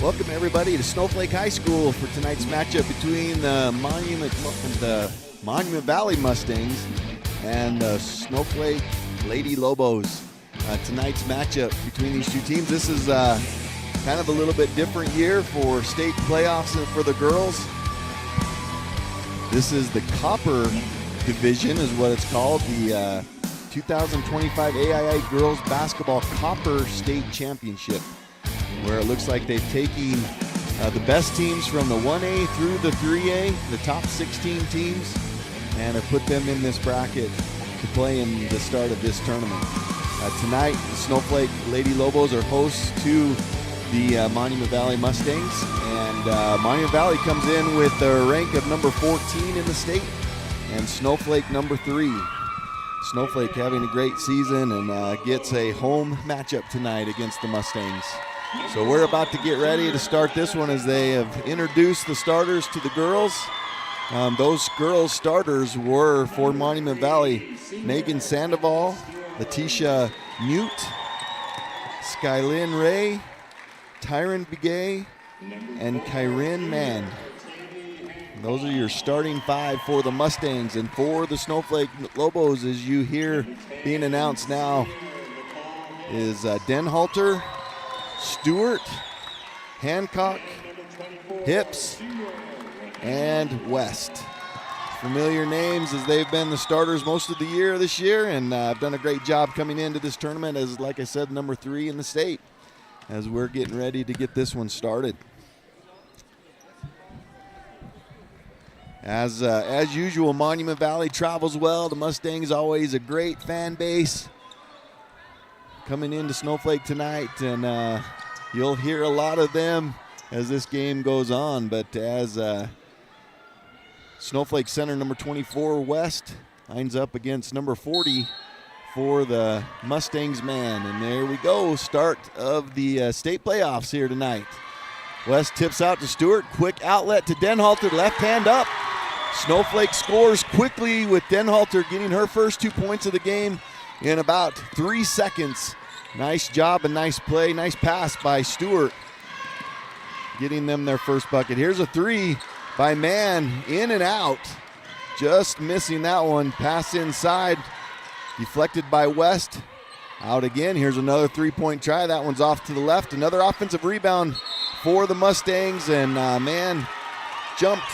Welcome everybody to Snowflake High School for tonight's matchup between the Monument Valley Mustangs and the Snowflake Lady Lobos. Tonight's matchup between these two teams. This is kind of a little bit different year for state playoffs and for the girls. This is the Copper Division is what it's called, the 2025 AIA Girls Basketball Copper State Championship, where it looks like they've taken the best teams from the 1A through the 3A, the top 16 teams, and have put them in this bracket to play in the start of this tournament. Tonight, the Snowflake Lady Lobos are hosts to the Monument Valley Mustangs, and Monument Valley comes in with a rank of number 14 in the state, and Snowflake number 3. Snowflake having a great season and gets a home matchup tonight against the Mustangs. So we're about to get ready to start this one as they have introduced the starters to the girls. Those girls starters were for Monument Valley: Megan Sandoval, Letitia Mute, Skylyn Ray, Tyron Begay, and Kyrin Mann. Those are your starting five for the Mustangs. And for the Snowflake Lobos, as you hear being announced now, is Denhalter, Stewart, Hancock, Hips, and West. Familiar names as they've been the starters most of the year this year, and have done a great job coming into this tournament as, like I said, number 3 in the state as we're getting ready to get this one started. As usual, Monument Valley travels well. The Mustangs always a great fan base coming into Snowflake tonight, and you'll hear a lot of them as this game goes on. But as Snowflake center number 24 West lines up against number 40 for the Mustangs man, and there we go, start of the state playoffs here tonight. West tips out to Stewart, quick outlet to Denhalter, left hand up. Snowflake scores quickly with Denhalter getting her first 2 points of the game in about 3 seconds. Nice job and nice play, nice pass by Stewart, getting them their first bucket. Here's a three by Mann, in and out, just missing that one. Pass inside, deflected by West, out again. Here's another three-point try. That one's off to the left. Another offensive rebound for the Mustangs, and Mann jumped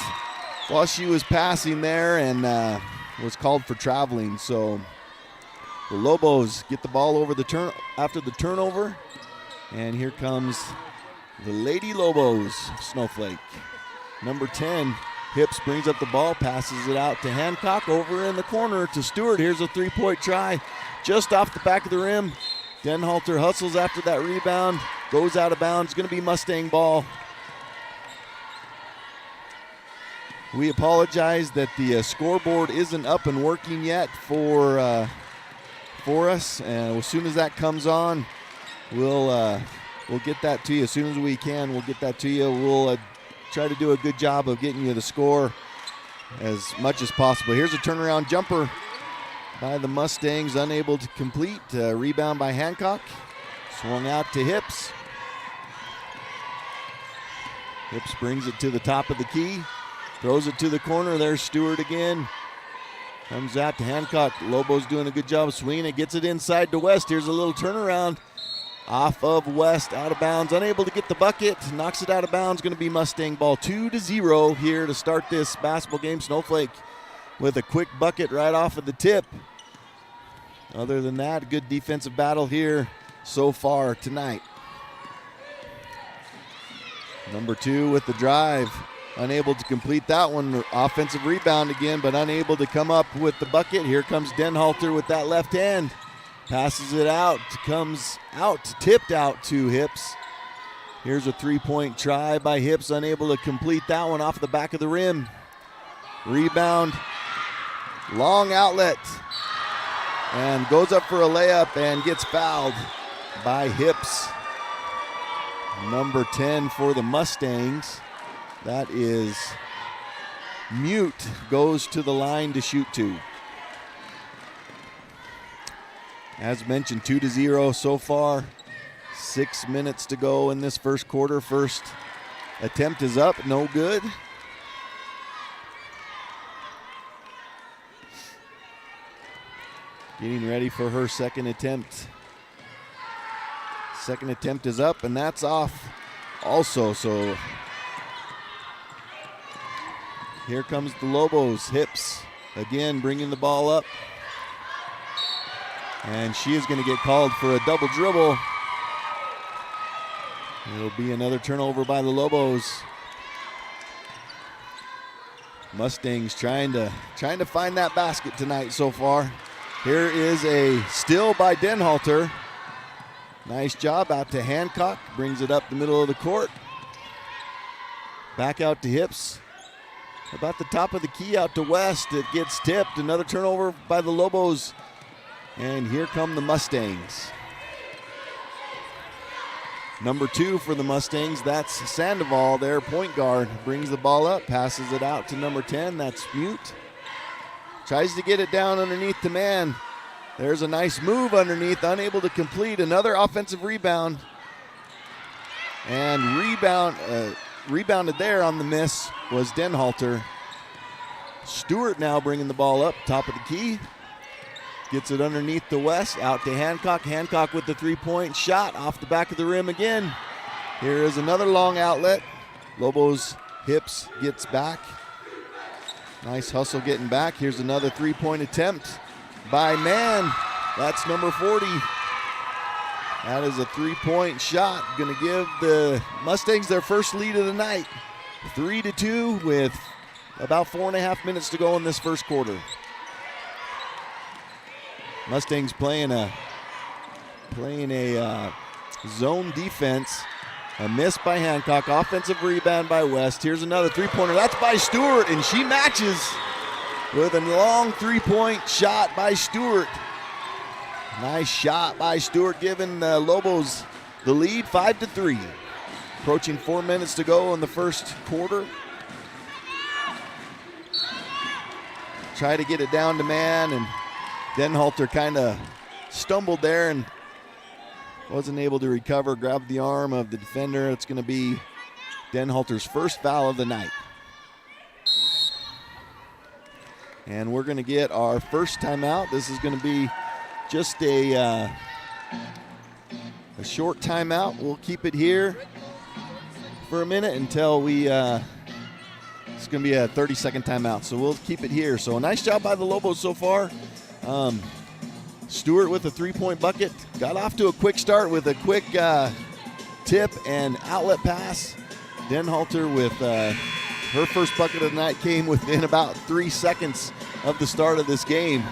while she was passing there and was called for traveling. So the Lobos get the ball over the after the turnover, and here comes the Lady Lobos of Snowflake. Number 10, Hips brings up the ball, passes it out to Hancock, over in the corner to Stewart. Here's a three-point try just off the back of the rim. Denhalter hustles after that rebound, goes out of bounds. Going to be Mustang ball. We apologize that the scoreboard isn't up and working yet for us. And as soon as that comes on, we'll get that to you. As soon as we can, we'll get that to you. We'll try to do a good job of getting you the score as much as possible. Here's a turnaround jumper by the Mustangs, unable to complete. Rebound by Hancock. Swung out to Hips. Hips brings it to the top of the key. Throws it to the corner. There's Stewart again. Comes out to Hancock. Lobo's doing a good job of swinging it. Gets it inside to West. Here's a little turnaround off of West, out of bounds. Unable to get the bucket. Knocks it out of bounds. Going to be Mustang ball. 2-0 here to start this basketball game. Snowflake with a quick bucket right off of the tip. Other than that, a good defensive battle here so far tonight. Number 2 with the drive. Unable to complete that one. Offensive rebound again, but unable to come up with the bucket. Here comes Denhalter with that left hand. Passes it out. Comes out, tipped out to Hips. Here's a three-point try by Hips. Unable to complete that one off the back of the rim. Rebound. Long outlet. And goes up for a layup and gets fouled by Hips. Number 10 for the Mustangs. That is Mute, goes to the line to shoot 2. As mentioned, 2-0 so far. 6 minutes to go in this first quarter. First attempt is up, no good. Getting ready for her second attempt. Second attempt is up, and that's off also. So here comes the Lobos. Hips again bringing the ball up. And she is going to get called for a double dribble. It'll be another turnover by the Lobos. Mustangs trying to find that basket tonight so far. Here is a steal by Denhalter. Nice job out to Hancock. Brings it up the middle of the court. Back out to Hips. About the top of the key out to West. It gets tipped. Another turnover by the Lobos. And here come the Mustangs. Number 2 for the Mustangs, that's Sandoval, their point guard. Brings the ball up, passes it out to number 10, that's Mute. Tries to get it down underneath the man. There's a nice move underneath, unable to complete. Another offensive rebound. And rebounded there on the miss was Denhalter. Stewart now bringing the ball up, top of the key. Gets it underneath the West, out to Hancock. Hancock with the three-point shot off the back of the rim again. Here is another long outlet. Lobos Hips gets back. Nice hustle getting back. Here's another three-point attempt by Mann. That's number 40. That is a three-point shot. Going to give the Mustangs their first lead of the night. 3-2 with about 4.5 minutes to go in this first quarter. Mustangs playing a zone defense. A miss by Hancock. Offensive rebound by West. Here's another three-pointer. That's by Stewart, and she matches with a long three-point shot by Stewart. Nice shot by Stewart, giving the Lobos the lead, 5-3. Approaching 4 minutes to go in the first quarter. Try to get it down to man, and Denhalter kind of stumbled there and wasn't able to recover, grabbed the arm of the defender. It's going to be Denhalter's first foul of the night. And we're going to get our first timeout. This is going to be just a short timeout. We'll keep it here for a minute until we, it's going to be a 30-second timeout. So we'll keep it here. So a nice job by the Lobos so far. Stewart with a three-point bucket. Got off to a quick start with a quick tip and outlet pass. Denhalter with her first bucket of the night came within about 3 seconds of the start of this game.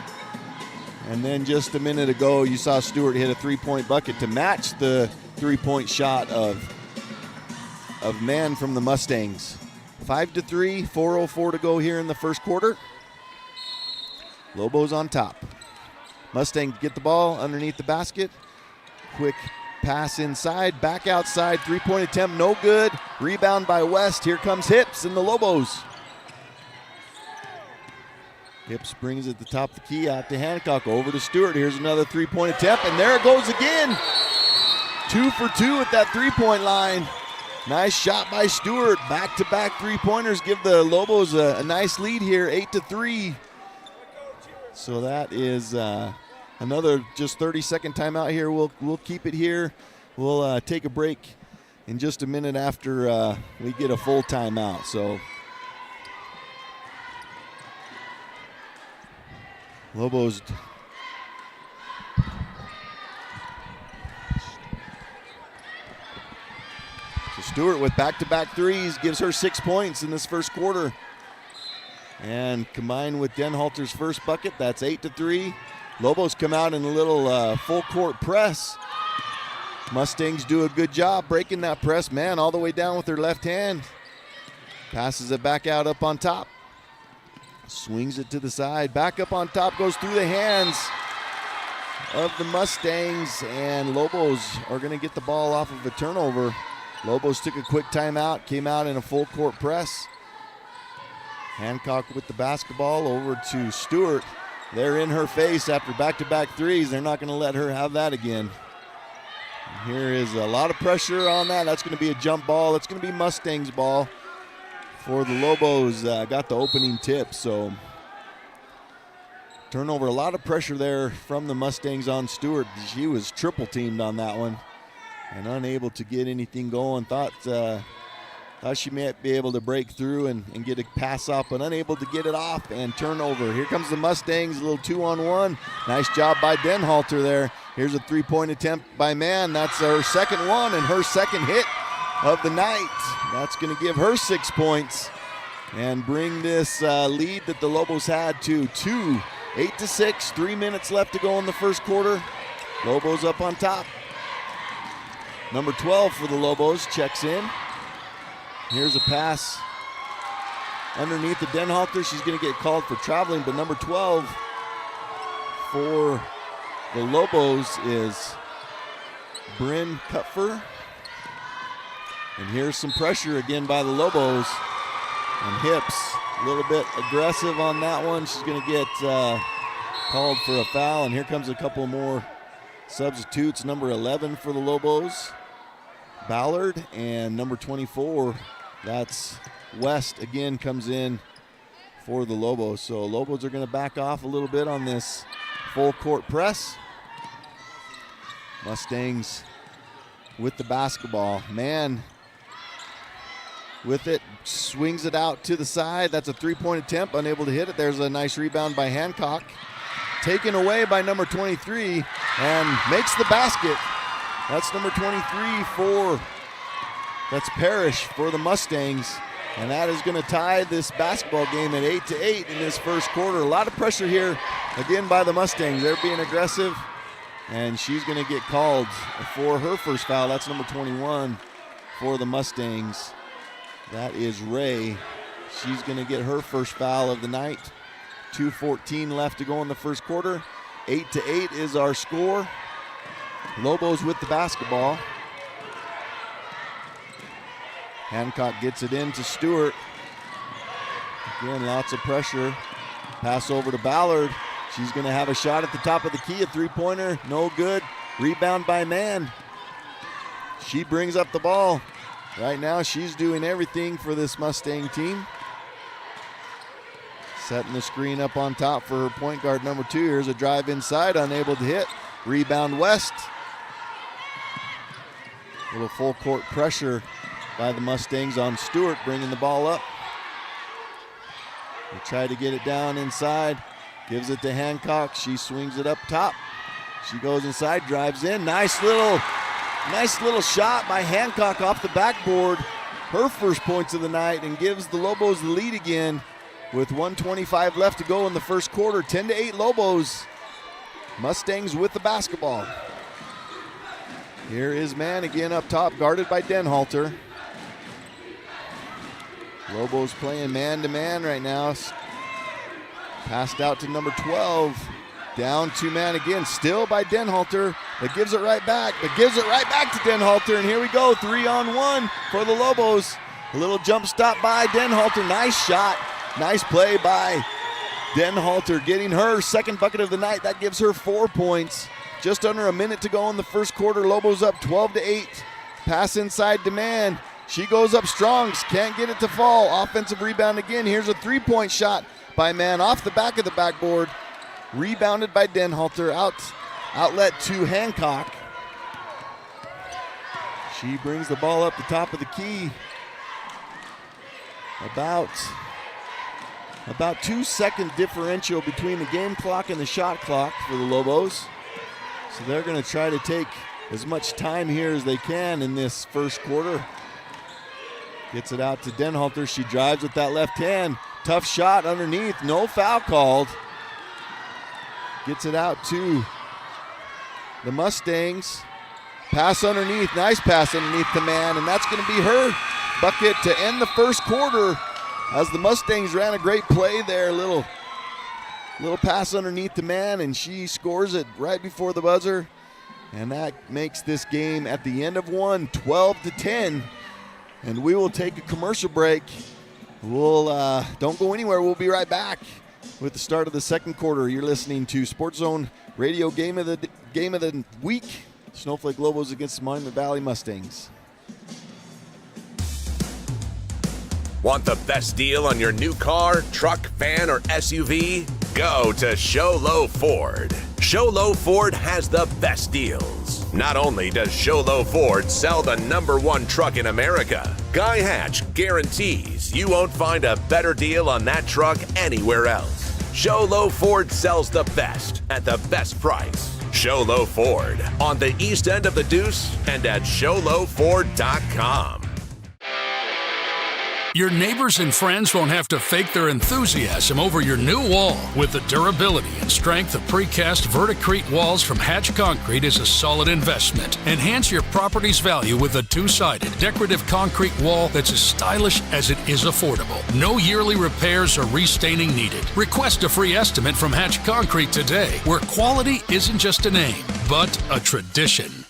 And then just a minute ago, you saw Stewart hit a three-point bucket to match the three-point shot of Mann from the Mustangs. 5-3, 4:04 to go here in the first quarter. Lobos on top. Mustangs get the ball underneath the basket. Quick pass inside, back outside, three-point attempt, no good. Rebound by West. Here comes Hips and the Lobos. Hips brings it to the top of the key, out to Hancock, over to Stewart. Here's another three-point attempt, and there it goes again. 2 for 2 at that three-point line. Nice shot by Stewart. Back-to-back three-pointers give the Lobos a nice lead here, 8-3. So that is another just 30-second timeout here. We'll keep it here. We'll take a break in just a minute after we get a full timeout. So Lobos. So Stewart with back-to-back threes gives her 6 points in this first quarter. And combined with Denhalter's first bucket, that's 8-3. Lobos come out in a little full-court press. Mustangs do a good job breaking that press. Man, all the way down with their left hand. Passes it back out up on top. Swings it to the side. Back up on top, goes through the hands of the Mustangs. And Lobos are going to get the ball off of a turnover. Lobos took a quick timeout, came out in a full-court press. Hancock with the basketball over to Stewart. They're in her face after back-to-back threes. They're not going to let her have that again. Here is a lot of pressure on that. That's going to be a jump ball. That's going to be Mustangs ball for the Lobos. Got the opening tip, so turnover, a lot of pressure there from the Mustangs on Stewart. She was triple teamed on that one and unable to get anything going. Thought she might be able to break through and get a pass off, but unable to get it off, and turnover. Here comes the Mustangs, a little 2-on-1. Nice job by Denhalter there. Here's a three-point attempt by Mann. That's her second one and her second hit of the night. That's going to give her 6 points and bring this lead that the Lobos had to 2, 8-6. 3 minutes left to go in the first quarter. Lobos up on top. Number 12 for the Lobos checks in. Here's a pass underneath the Denhalter. She's going to get called for traveling, but number 12 for the Lobos is Bryn Kupfer. And here's some pressure again by the Lobos. And Hips a little bit aggressive on that one. She's going to get called for a foul. And here comes a couple more substitutes. Number 11 for the Lobos, Ballard, and number 24, that's West, again comes in for the Lobos. So Lobos are going to back off a little bit on this full court press. Mustangs with the basketball. Mann with it, swings it out to the side. That's a three-point attempt, unable to hit it. There's a nice rebound by Hancock. Taken away by number 23 and makes the basket. That's number 23 that's Parrish for the Mustangs. And that is going to tie this basketball game at 8-8 in this first quarter. A lot of pressure here again by the Mustangs. They're being aggressive, and she's going to get called for her first foul. That's number 21 for the Mustangs. That is Ray. She's going to get her first foul of the night. 2:14 left to go in the first quarter. 8-8 is our score. Lobos with the basketball. Hancock gets it in to Stewart. Again, lots of pressure. Pass over to Ballard. She's going to have a shot at the top of the key. A three-pointer, no good. Rebound by Mann. She brings up the ball. Right now, she's doing everything for this Mustang team. Setting the screen up on top for her point guard, number 2. Here's a drive inside, unable to hit. Rebound West. Little full court pressure by the Mustangs on Stewart, bringing the ball up. They try to get it down inside. Gives it to Hancock. She swings it up top. She goes inside, drives in. Nice little shot by Hancock off the backboard. Her first points of the night, and gives the Lobos the lead again with 1:25 left to go in the first quarter. 10-8 Lobos. Mustangs with the basketball. Here is Mann again up top, guarded by Denhalter. Lobos playing man-to-man right now. Passed out to number 12. Down to Mann again, still by Denhalter, but gives it right back. to Denhalter, and here we go, 3-on-1 for the Lobos. A little jump stop by Denhalter, nice shot. Nice play by Denhalter, getting her second bucket of the night. That gives her 4 points. Just under a minute to go in the first quarter. Lobos up 12-8. Pass inside to Mann. She goes up strong, can't get it to fall. Offensive rebound again. Here's a three-point shot by Mann off the back of the backboard. Rebounded by Denhalter. Outlet to Hancock. She brings the ball up the top of the key. About 2-second differential between the game clock and the shot clock for the Lobos. So they're going to try to take as much time here as they can in this first quarter. Gets it out to Denhalter. She drives with that left hand. Tough shot underneath. No foul called. Gets it out to the Mustangs. Pass underneath. Nice pass underneath to Mann. And that's going to be her bucket to end the first quarter, as the Mustangs ran a great play there. Little pass underneath to Mann, and she scores it right before the buzzer. And that makes this game at the end of one, 12-10. And we will take a commercial break. Don't go anywhere. We'll be right back with the start of the second quarter. You're listening to Sports Zone Radio Game of the Week, Snowflake Lobos against the Monument Valley Mustangs. Want the best deal on your new car, truck, van, or SUV? Go to Show Low Ford. Show Low Ford has the best deals. Not only does Show Low Ford sell the #1 truck in America, Guy Hatch guarantees you won't find a better deal on that truck anywhere else. Show Low Ford sells the best at the best price. Show Low Ford on the east end of the Deuce and at showlowford.com. Your neighbors and friends won't have to fake their enthusiasm over your new wall. With the durability and strength of precast Verticrete walls from Hatch Concrete is a solid investment. Enhance your property's value with a two-sided decorative concrete wall that's as stylish as it is affordable. No yearly repairs or restaining needed. Request a free estimate from Hatch Concrete today, where quality isn't just a name, but a tradition.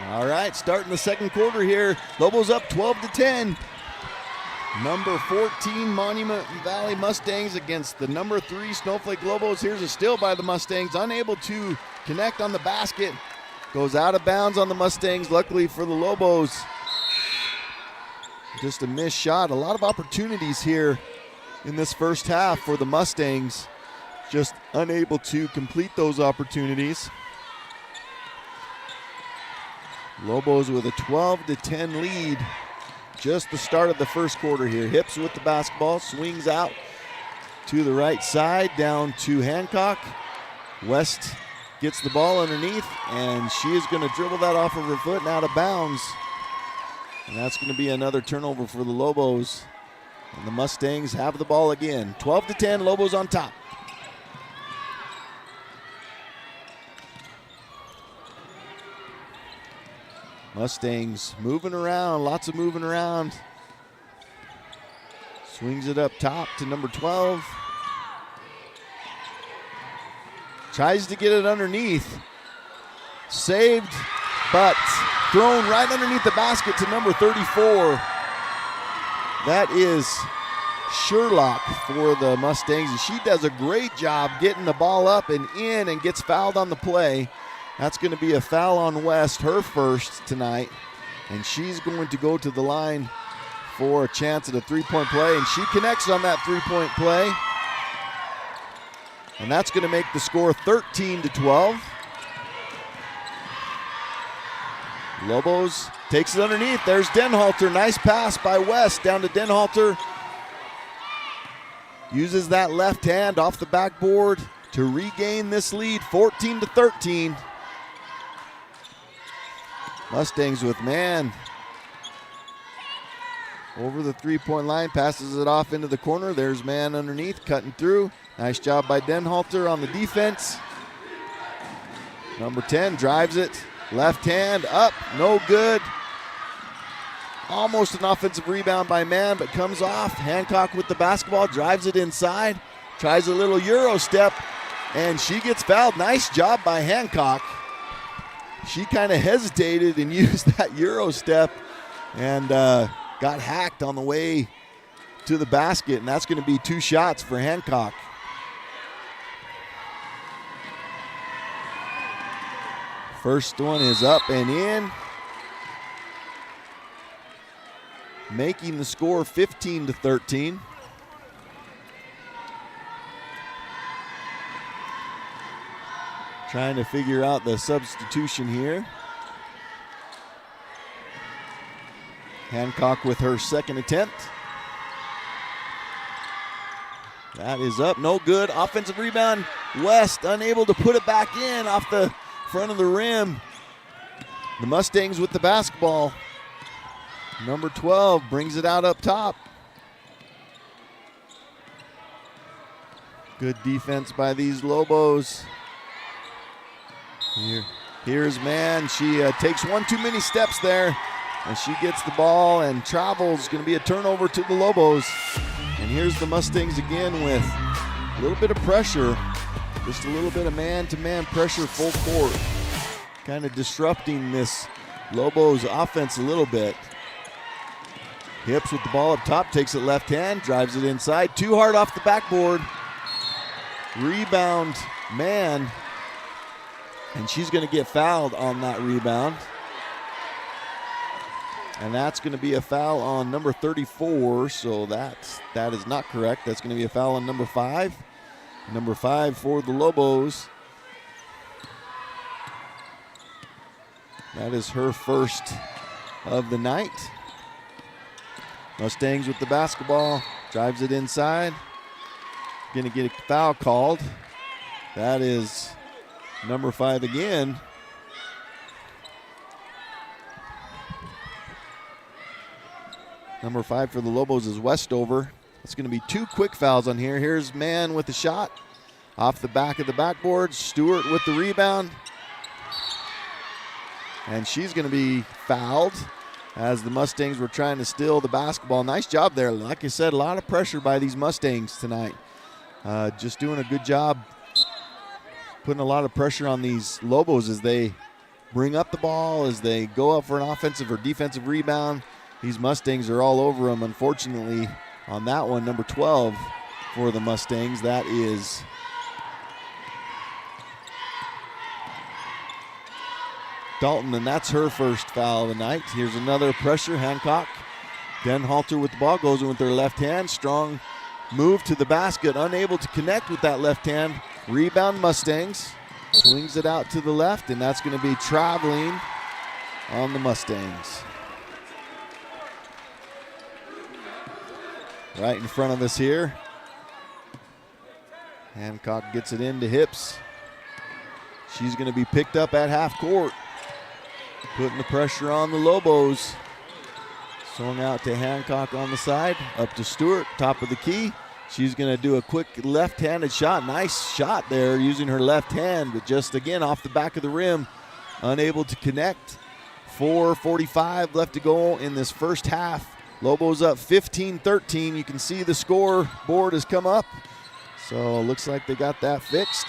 All right, starting the second quarter here. Lobos up 12-10. Number 14 Monument Valley Mustangs against the number 3 Snowflake Lobos. Here's a steal by the Mustangs, unable to connect on the basket. Goes out of bounds on the Mustangs, luckily for the Lobos. Just a missed shot. A lot of opportunities here in this first half for the Mustangs. Just unable to complete those opportunities. Lobos with a 12-10 lead. Just the start of the first quarter here. Hips with the basketball, swings out to the right side, down to Hancock. West gets the ball underneath, and she is going to dribble that off of her foot and out of bounds. And that's going to be another turnover for the Lobos. And the Mustangs have the ball again. 12-10, Lobos on top. Mustangs moving around, lots of moving around. Swings it up top to number 12. Tries to get it underneath. Saved, but thrown right underneath the basket to number 34. That is Sherlock for the Mustangs. And she does a great job getting the ball up and in and gets fouled on the play. That's going to be a foul on West, her first tonight. And she's going to go to the line for a chance at a three-point play. And she connects on that three-point play. And that's going to make the score 13-12. Lobos takes it underneath. There's Denhalter. Nice pass by West down to Denhalter. Uses that left hand off the backboard to regain this lead, 14-13. Mustangs with man over the three-point line, passes it off into the corner. There's man underneath, cutting through. Nice job by Denhalter on the defense. Number 10 drives it, left hand up, no good. Almost an offensive rebound by man, but comes off. Hancock with the basketball, drives it inside, tries a little Euro step, and she gets fouled. Nice job by Hancock. She kind of hesitated and used that Euro step and got hacked on the way to the basket, and that's going to be 2 shots for Hancock. First one is up and in, making the score 15-13. Trying to figure out the substitution here. Hancock with her second attempt. That is up, no good. Offensive rebound, West unable to put it back in off the front of the rim. The Mustangs with the basketball. Number 12 brings it out up top. Good defense by these Lobos. Here's man. She takes one too many steps there, and she gets the ball and travels. Going to be a turnover to the Lobos. And here's the Mustangs again with a little bit of pressure, just a little bit of man-to-man pressure full court, kind of disrupting this Lobos offense a little bit. Hips with the ball up top, takes it left hand, drives it inside. Too hard off the backboard. Rebound, man. And she's going to get fouled on that rebound. And that's going to be a foul on number 34, so that is not correct. That's going to be a foul on number 5. Number 5 for the Lobos. That is her first of the night. Mustangs with the basketball, drives it inside. Going to get a foul called. That is number 5 again. Number 5 for the Lobos is Westover. It's going to be 2 quick fouls on here. Here's Mann with the shot. Off the back of the backboard. Stewart with the rebound. And she's going to be fouled as the Mustangs were trying to steal the basketball. Nice job there. Like I said, a lot of pressure by these Mustangs tonight. Just doing a good job putting a lot of pressure on these Lobos as they bring up the ball, as they go up for an offensive or defensive rebound. These Mustangs are all over them. Unfortunately, on that one, number 12 for the Mustangs, that is Dalton, and that's her first foul of the night. Here's another pressure. Hancock. Denhalter with the ball, goes in with their left hand. Strong move to the basket, unable to connect with that left hand. Rebound Mustangs. Swings it out to the left, and that's going to be traveling on the Mustangs. Right in front of us here. Hancock gets it into Hips. She's going to be picked up at half court. Putting the pressure on the Lobos. Swung out to Hancock on the side. Up to Stewart, top of the key. She's going to do a quick left-handed shot. Nice shot there using her left hand, but just again off the back of the rim. Unable to connect. 4:45 left to go in this first half. Lobos up 15-13. You can see the scoreboard has come up. So it looks like they got that fixed.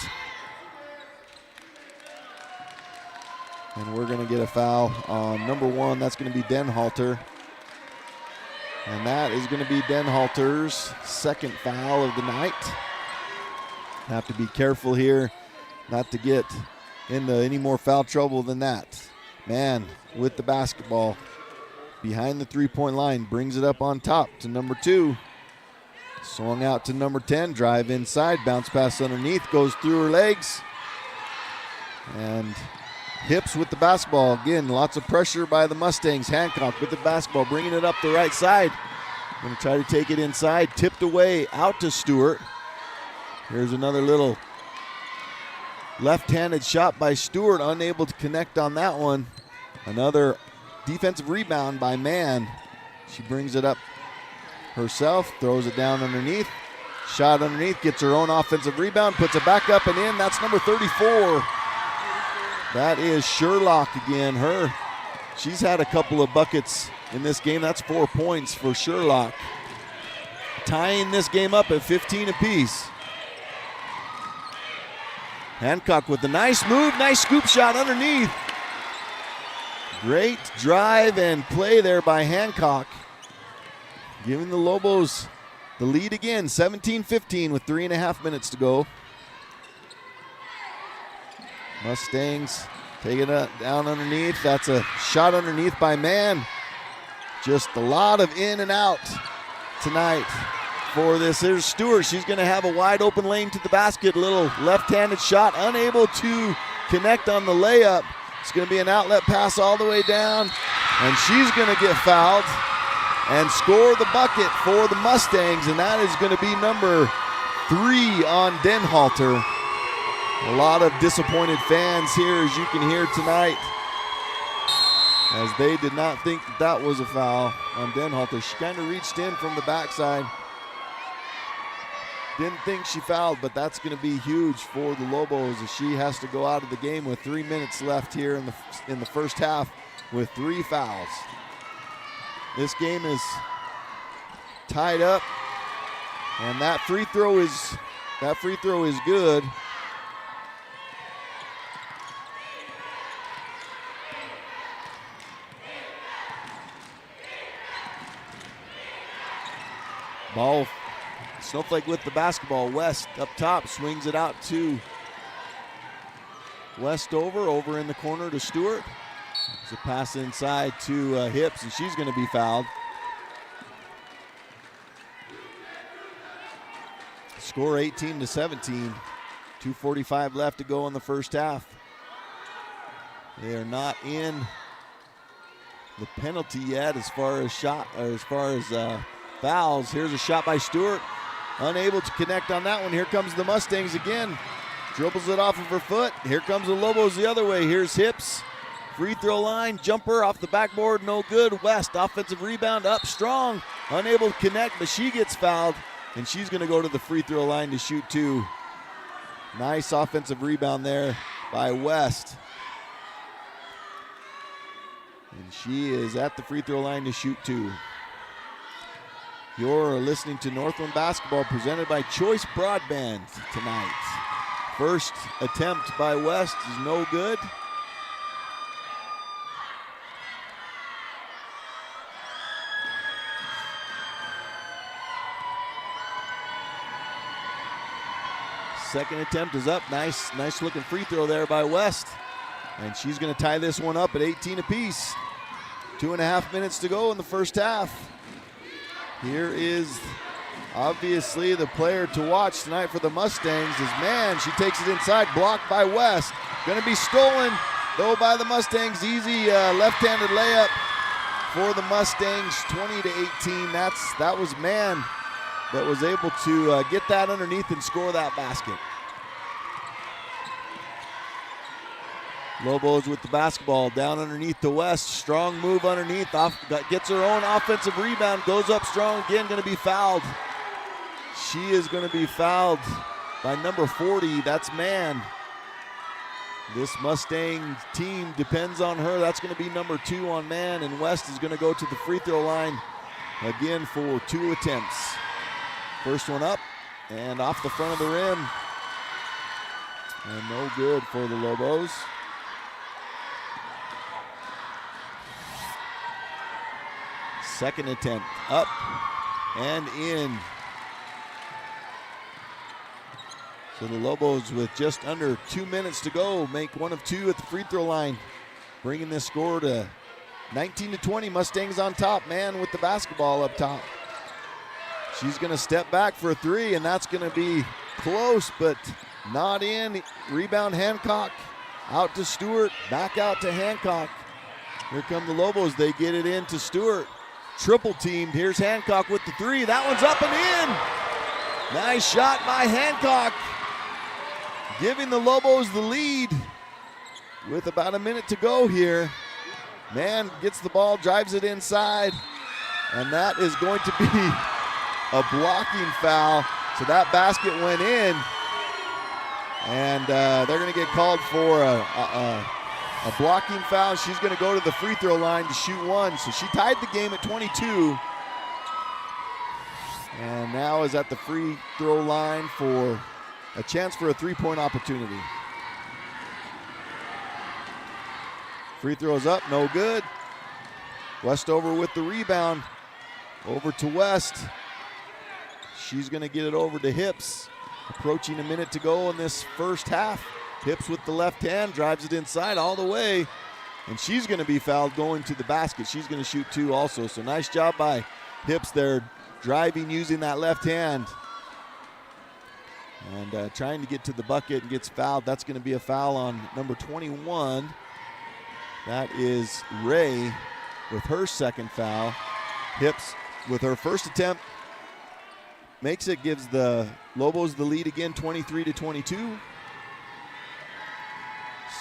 And we're going to get a foul on number 1. That's going to be Denhalter. And that is going to be Denhalter's second foul of the night. Have to be careful here not to get into any more foul trouble than that. Mann with the basketball behind the three-point line, brings it up on top to number 2. Swung out to number 10, drive inside, bounce pass underneath, goes through her legs. And Hips with the basketball. Again, lots of pressure by the Mustangs. Hancock with the basketball, bringing it up the right side. Going to try to take it inside, tipped away out to Stewart. Here's another little left-handed shot by Stewart, unable to connect on that one. Another defensive rebound by Mann. She brings it up herself, throws it down underneath. Shot underneath, gets her own offensive rebound, puts it back up and in. That's number 34. That is Sherlock again. She's had a couple of buckets in this game. That's 4 points for Sherlock. Tying this game up at 15 apiece. Hancock with a nice move, nice scoop shot underneath. Great drive and play there by Hancock. Giving the Lobos the lead again, 17-15 with 3.5 minutes to go. Mustangs taking it down underneath. That's a shot underneath by Mann. Just a lot of in and out tonight for this. Here's Stewart. She's going to have a wide open lane to the basket. Little left-handed shot, unable to connect on the layup. It's going to be an outlet pass all the way down, and she's going to get fouled and score the bucket for the Mustangs, and that is going to be number 3 on Denhalter. A lot of disappointed fans here, as you can hear tonight, as they did not think that was a foul on Denhalter. She kind of reached in from the backside. Didn't think she fouled, but that's going to be huge for the Lobos as she has to go out of the game with 3 minutes left here in the first half with 3 fouls. This game is tied up, and that free throw is good. Ball, Snowflake with the basketball. West up top, swings it out to Westover over in the corner to Stewart. It's a pass inside to Hips, and she's going to be fouled. Score 18-17. 2:45 left to go in the first half. They are not in the penalty yet as far as fouls. Here's a shot by Stewart. Unable to connect on that one. Here comes the Mustangs again. Dribbles it off of her foot. Here comes the Lobos the other way. Here's Hips. Free throw line. Jumper off the backboard. No good. West. Offensive rebound up strong. Unable to connect, but she gets fouled. And she's going to go to the free throw line to shoot two. Nice offensive rebound there by West. And she is at the free throw line to shoot two. You're listening to Northland Basketball presented by Choice Broadband tonight. First attempt by West is no good. Second attempt is up. Nice looking free throw there by West. And she's going to tie this one up at 18 apiece. 2.5 minutes to go in the first half. Here is obviously the player to watch tonight for the Mustangs is Man. She takes it inside, blocked by West. Going to be stolen though by the Mustangs. Easy left-handed layup for the Mustangs, 20-18. That was Man that was able to get that underneath and score that basket. Lobos with the basketball down underneath to West. Strong move underneath. Gets her own offensive rebound. Goes up strong again. Going to be fouled. She is going to be fouled by number 40. That's Man. This Mustang team depends on her. That's going to be number 2 on Man. And West is going to go to the free throw line again for 2 attempts. First one up and off the front of the rim. And no good for the Lobos. Second attempt up and in. So the Lobos with just under 2 minutes to go make 1 of 2 at the free throw line, bringing this score to 19-20. Mustangs on top. Man with the basketball up top. She's going to step back for a 3, and that's going to be close, but not in. Rebound Hancock. Out to Stewart. Back out to Hancock. Here come the Lobos. They get it in to Stewart. Triple teamed. Here's Hancock with the 3. That one's up and in. Nice shot by Hancock. Giving the Lobos the lead with about a minute to go here. Man gets the ball, drives it inside, and that is going to be a blocking foul. So that basket went in, and they're going to get called for a blocking foul. She's going to go to the free throw line to shoot 1. So she tied the game at 22, and now is at the free throw line for a chance for a 3-point opportunity. Free throws up, no good. Westover with the rebound. Over to West. She's going to get it over to Hips. Approaching a minute to go in this first half. Hips with the left hand, drives it inside all the way. And she's going to be fouled going to the basket. She's going to shoot 2 also. So nice job by Hips there, driving using that left hand. And trying to get to the bucket and gets fouled. That's going to be a foul on number 21. That is Ray with her second foul. Hips with her first attempt makes it, gives the Lobos the lead again, 23-22.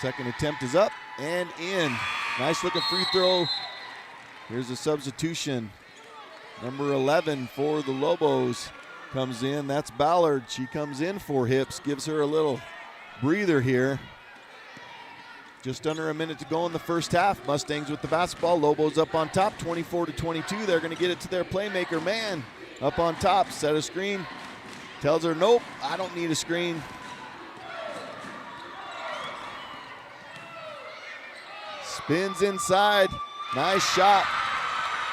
Second attempt is up and in. Nice looking free throw. Here's a substitution. Number 11 for the Lobos comes in. That's Ballard. She comes in for Hips, gives her a little breather here. Just under a minute to go in the first half. Mustangs with the basketball. Lobos up on top, 24-22. They're going to get it to their playmaker, Man. Up on top, set a screen. Tells her, nope, I don't need a screen. Spins inside. Nice shot.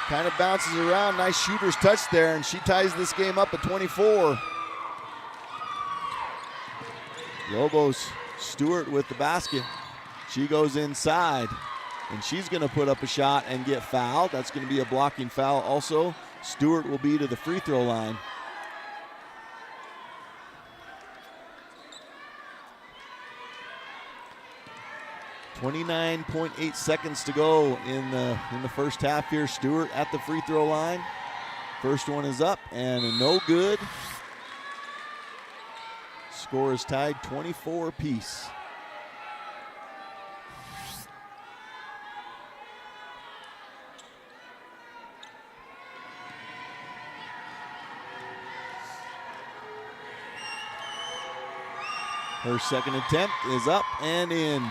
Kind of bounces around. Nice shooter's touch there, and she ties this game up at 24. Lobos Stewart with the basket. She goes inside, and she's going to put up a shot and get fouled. That's going to be a blocking foul also. Stewart will be to the free throw line. .8 seconds to go in the first half here. Stewart at the free throw line. First one is up and no good. Score is tied 24 apiece. Her second attempt is up and in.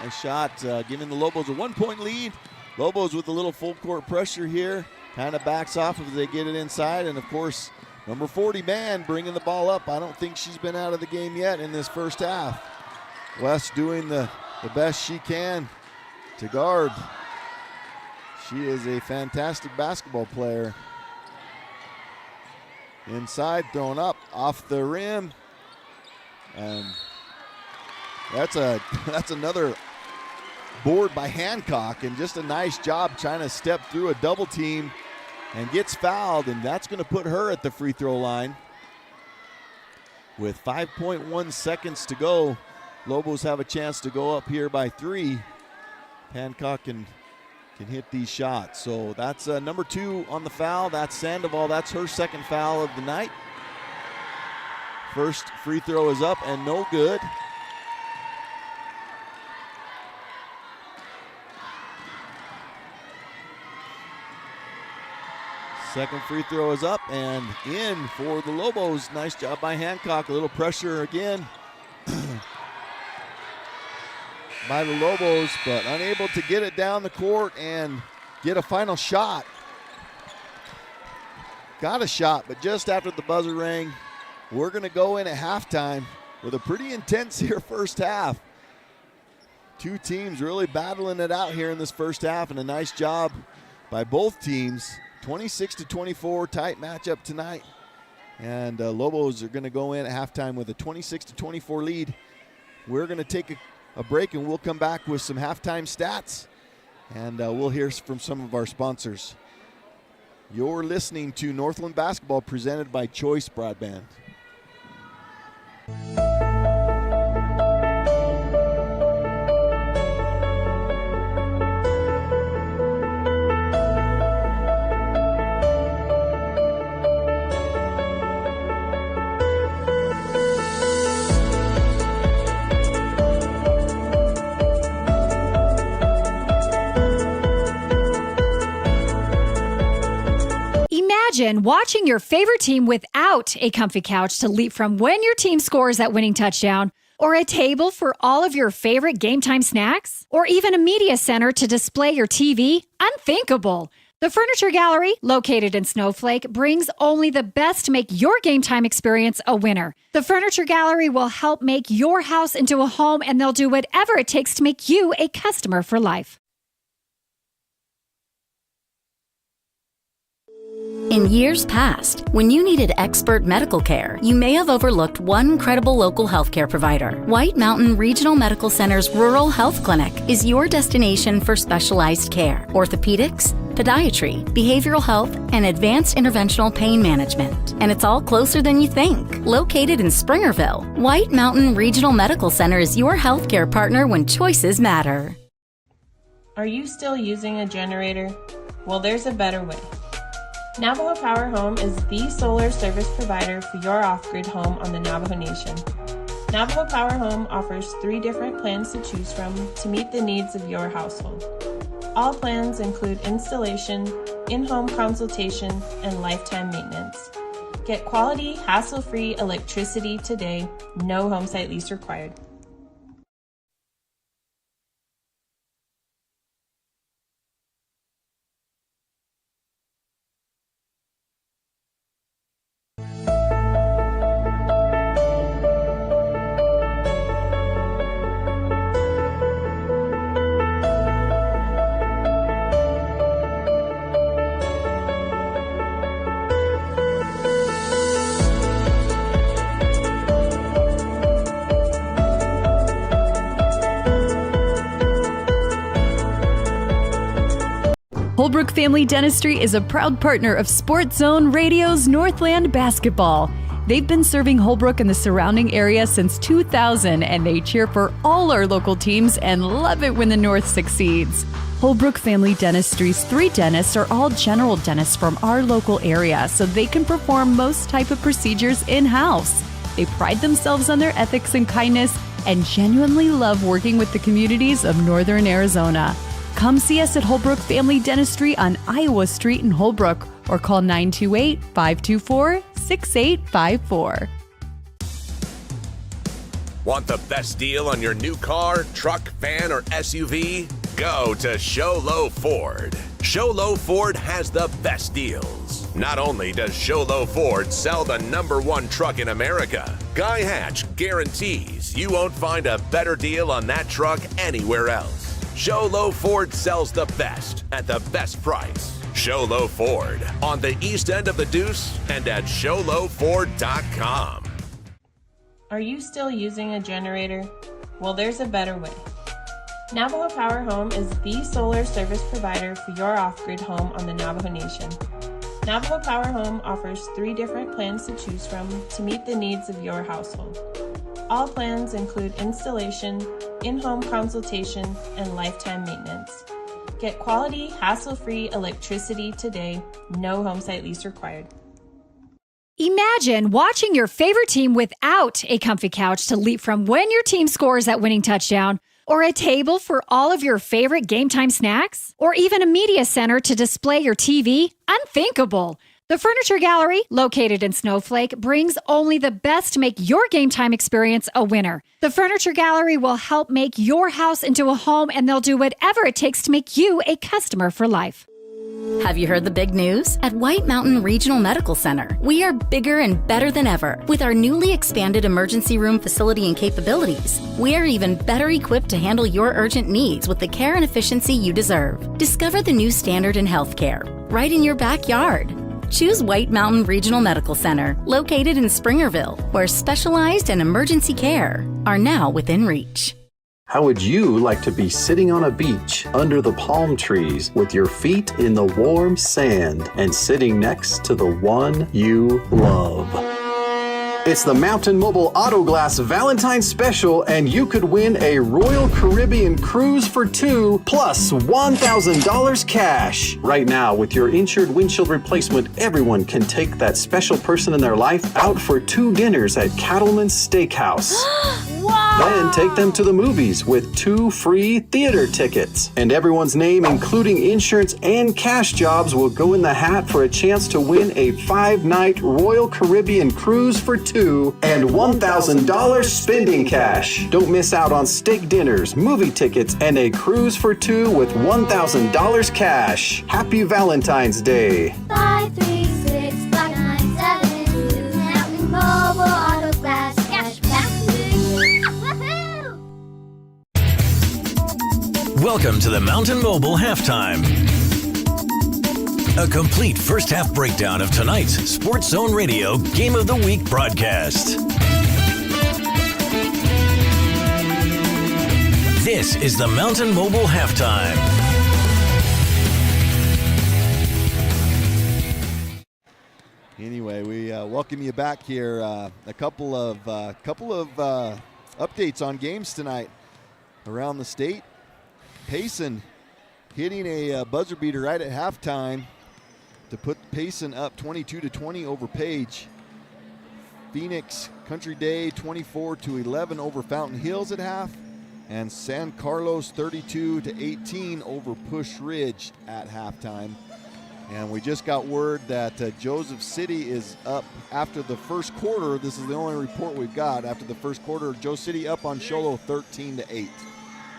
Nice shot, giving the Lobos a 1-point lead. Lobos with a little full court pressure here. Kind of backs off as they get it inside. And of course, number 40 man bringing the ball up. I don't think she's been out of the game yet in this first half. West doing the best she can to guard. She is a fantastic basketball player. Inside, thrown up, off the rim. And that's another board by Hancock, and just a nice job trying to step through a double team and gets fouled, and that's going to put her at the free throw line. With 5.1 seconds to go, Lobos have a chance to go up here by 3. Hancock can hit these shots. So that's number 2 on the foul. That's Sandoval. That's her second foul of the night. First free throw is up and no good. Second free throw is up and in for the Lobos. Nice job by Hancock. A little pressure again by the Lobos, but unable to get it down the court and get a final shot. Got a shot, but just after the buzzer rang, we're going to go in at halftime with a pretty intense here first half. Two teams really battling it out here in this first half, and a nice job by both teams. 26-24, tight matchup tonight. And Lobos are going to go in at halftime with a 26-24 lead. We're going to take a break, and we'll come back with some halftime stats, and we'll hear from some of our sponsors. You're listening to Northland Basketball presented by Choice Broadband. Imagine watching your favorite team without a comfy couch to leap from when your team scores that winning touchdown, or a table for all of your favorite game time snacks, or even a media center to display your TV. Unthinkable. The Furniture Gallery, located in Snowflake, brings only the best to make your game time experience a winner. The Furniture Gallery will help make your house into a home, and they'll do whatever it takes to make you a customer for life. In years past, when you needed expert medical care, you may have overlooked one credible local healthcare provider. White Mountain Regional Medical Center's Rural Health Clinic is your destination for specialized care, orthopedics, podiatry, behavioral health, and advanced interventional pain management. And it's all closer than you think. Located in Springerville, White Mountain Regional Medical Center is your healthcare partner when choices matter. Are you still using a generator? Well, there's a better way. Navajo Power Home is the solar service provider for your off-grid home on the Navajo Nation. Navajo Power Home offers 3 different plans to choose from to meet the needs of your household. All plans include installation, in-home consultation, and lifetime maintenance. Get quality, hassle-free electricity today, no home site lease required. Holbrook Family Dentistry is a proud partner of Sports Zone Radio's Northland Basketball. They've been serving Holbrook and the surrounding area since 2000, and they cheer for all our local teams and love it when the North succeeds. Holbrook Family Dentistry's 3 dentists are all general dentists from our local area, so they can perform most type of procedures in-house. They pride themselves on their ethics and kindness and genuinely love working with the communities of Northern Arizona. Come see us at Holbrook Family Dentistry on Iowa Street in Holbrook or call 928-524-6854. Want the best deal on your new car, truck, van, or SUV? Go to Show Low Ford. Show Low Ford has the best deals. Not only does Show Low Ford sell the #1 truck in America, Guy Hatch guarantees you won't find a better deal on that truck anywhere else. Show Low Ford sells the best at the best price. Show Low Ford on the east end of the Deuce and at showlowford.com. Are you still using a generator? Well, there's a better way. Navajo Power Home is the solar service provider for your off-grid home on the Navajo Nation. Navajo Power Home offers 3 different plans to choose from to meet the needs of your household. All plans include installation, in-home consultation, and lifetime maintenance. Get quality, hassle-free electricity today. No home site lease required. Imagine watching your favorite team without a comfy couch to leap from when your team scores that winning touchdown, or a table for all of your favorite game time snacks, or even a media center to display your TV. Unthinkable. The Furniture Gallery, located in Snowflake, brings only the best to make your game time experience a winner. The Furniture Gallery will help make your house into a home, and they'll do whatever it takes to make you a customer for life. Have you heard the big news? At White Mountain Regional Medical Center, we are bigger and better than ever. With our newly expanded emergency room facility and capabilities, we are even better equipped to handle your urgent needs with the care and efficiency you deserve. Discover the new standard in healthcare right in your backyard. Choose White Mountain Regional Medical Center, located in Springerville, where specialized and emergency care are now within reach. How would you like to be sitting on a beach under the palm trees with your feet in the warm sand and sitting next to the one you love? It's the Mountain Mobile Auto Glass Valentine's Special, and you could win a Royal Caribbean cruise for 2 plus $1,000 cash. Right now, with your insured windshield replacement, everyone can take that special person in their life out for 2 dinners at Cattleman's Steakhouse. Wow! Then take them to the movies with 2 free theater tickets. And everyone's name, including insurance and cash jobs, will go in the hat for a chance to win a 5-night Royal Caribbean cruise for 2 and $1,000 spending cash. Don't miss out on steak dinners, movie tickets, and a cruise for 2 with $1,000 cash. Happy Valentine's Day. 536-597 Mountain Mobile Auto Glass Cashback. Woohoo! Welcome to the Mountain Mobile Halftime. A complete first-half breakdown of tonight's Sports Zone Radio Game of the Week broadcast. This is the Mountain Mobile Halftime. Anyway, we welcome you back here. A couple of updates on games tonight around the state. Payson hitting a buzzer beater right at halftime to put Payson up 22-20 over Page. Phoenix Country Day 24-11 over Fountain Hills at half, and San Carlos 32-18 over Push Ridge at halftime. And we just got word that Joseph City is up after the first quarter. This is the only report we've got. After the first quarter, Joe City up on Show Low 13-8.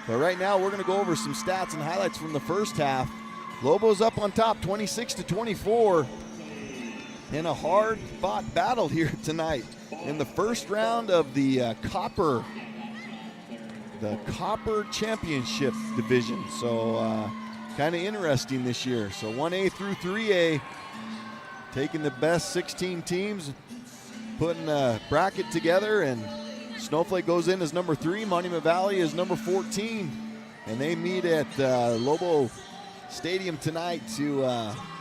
But right now, we're going to go over some stats and highlights from the first half. Lobos up on top, 26-24, in a hard-fought battle here tonight in the first round of the Copper Championship division. So kind of interesting this year. So 1A through 3A, taking the best 16 teams, putting a bracket together, and Snowflake goes in as number 3, Monument Valley is number 14, and they meet at Lobo Stadium tonight to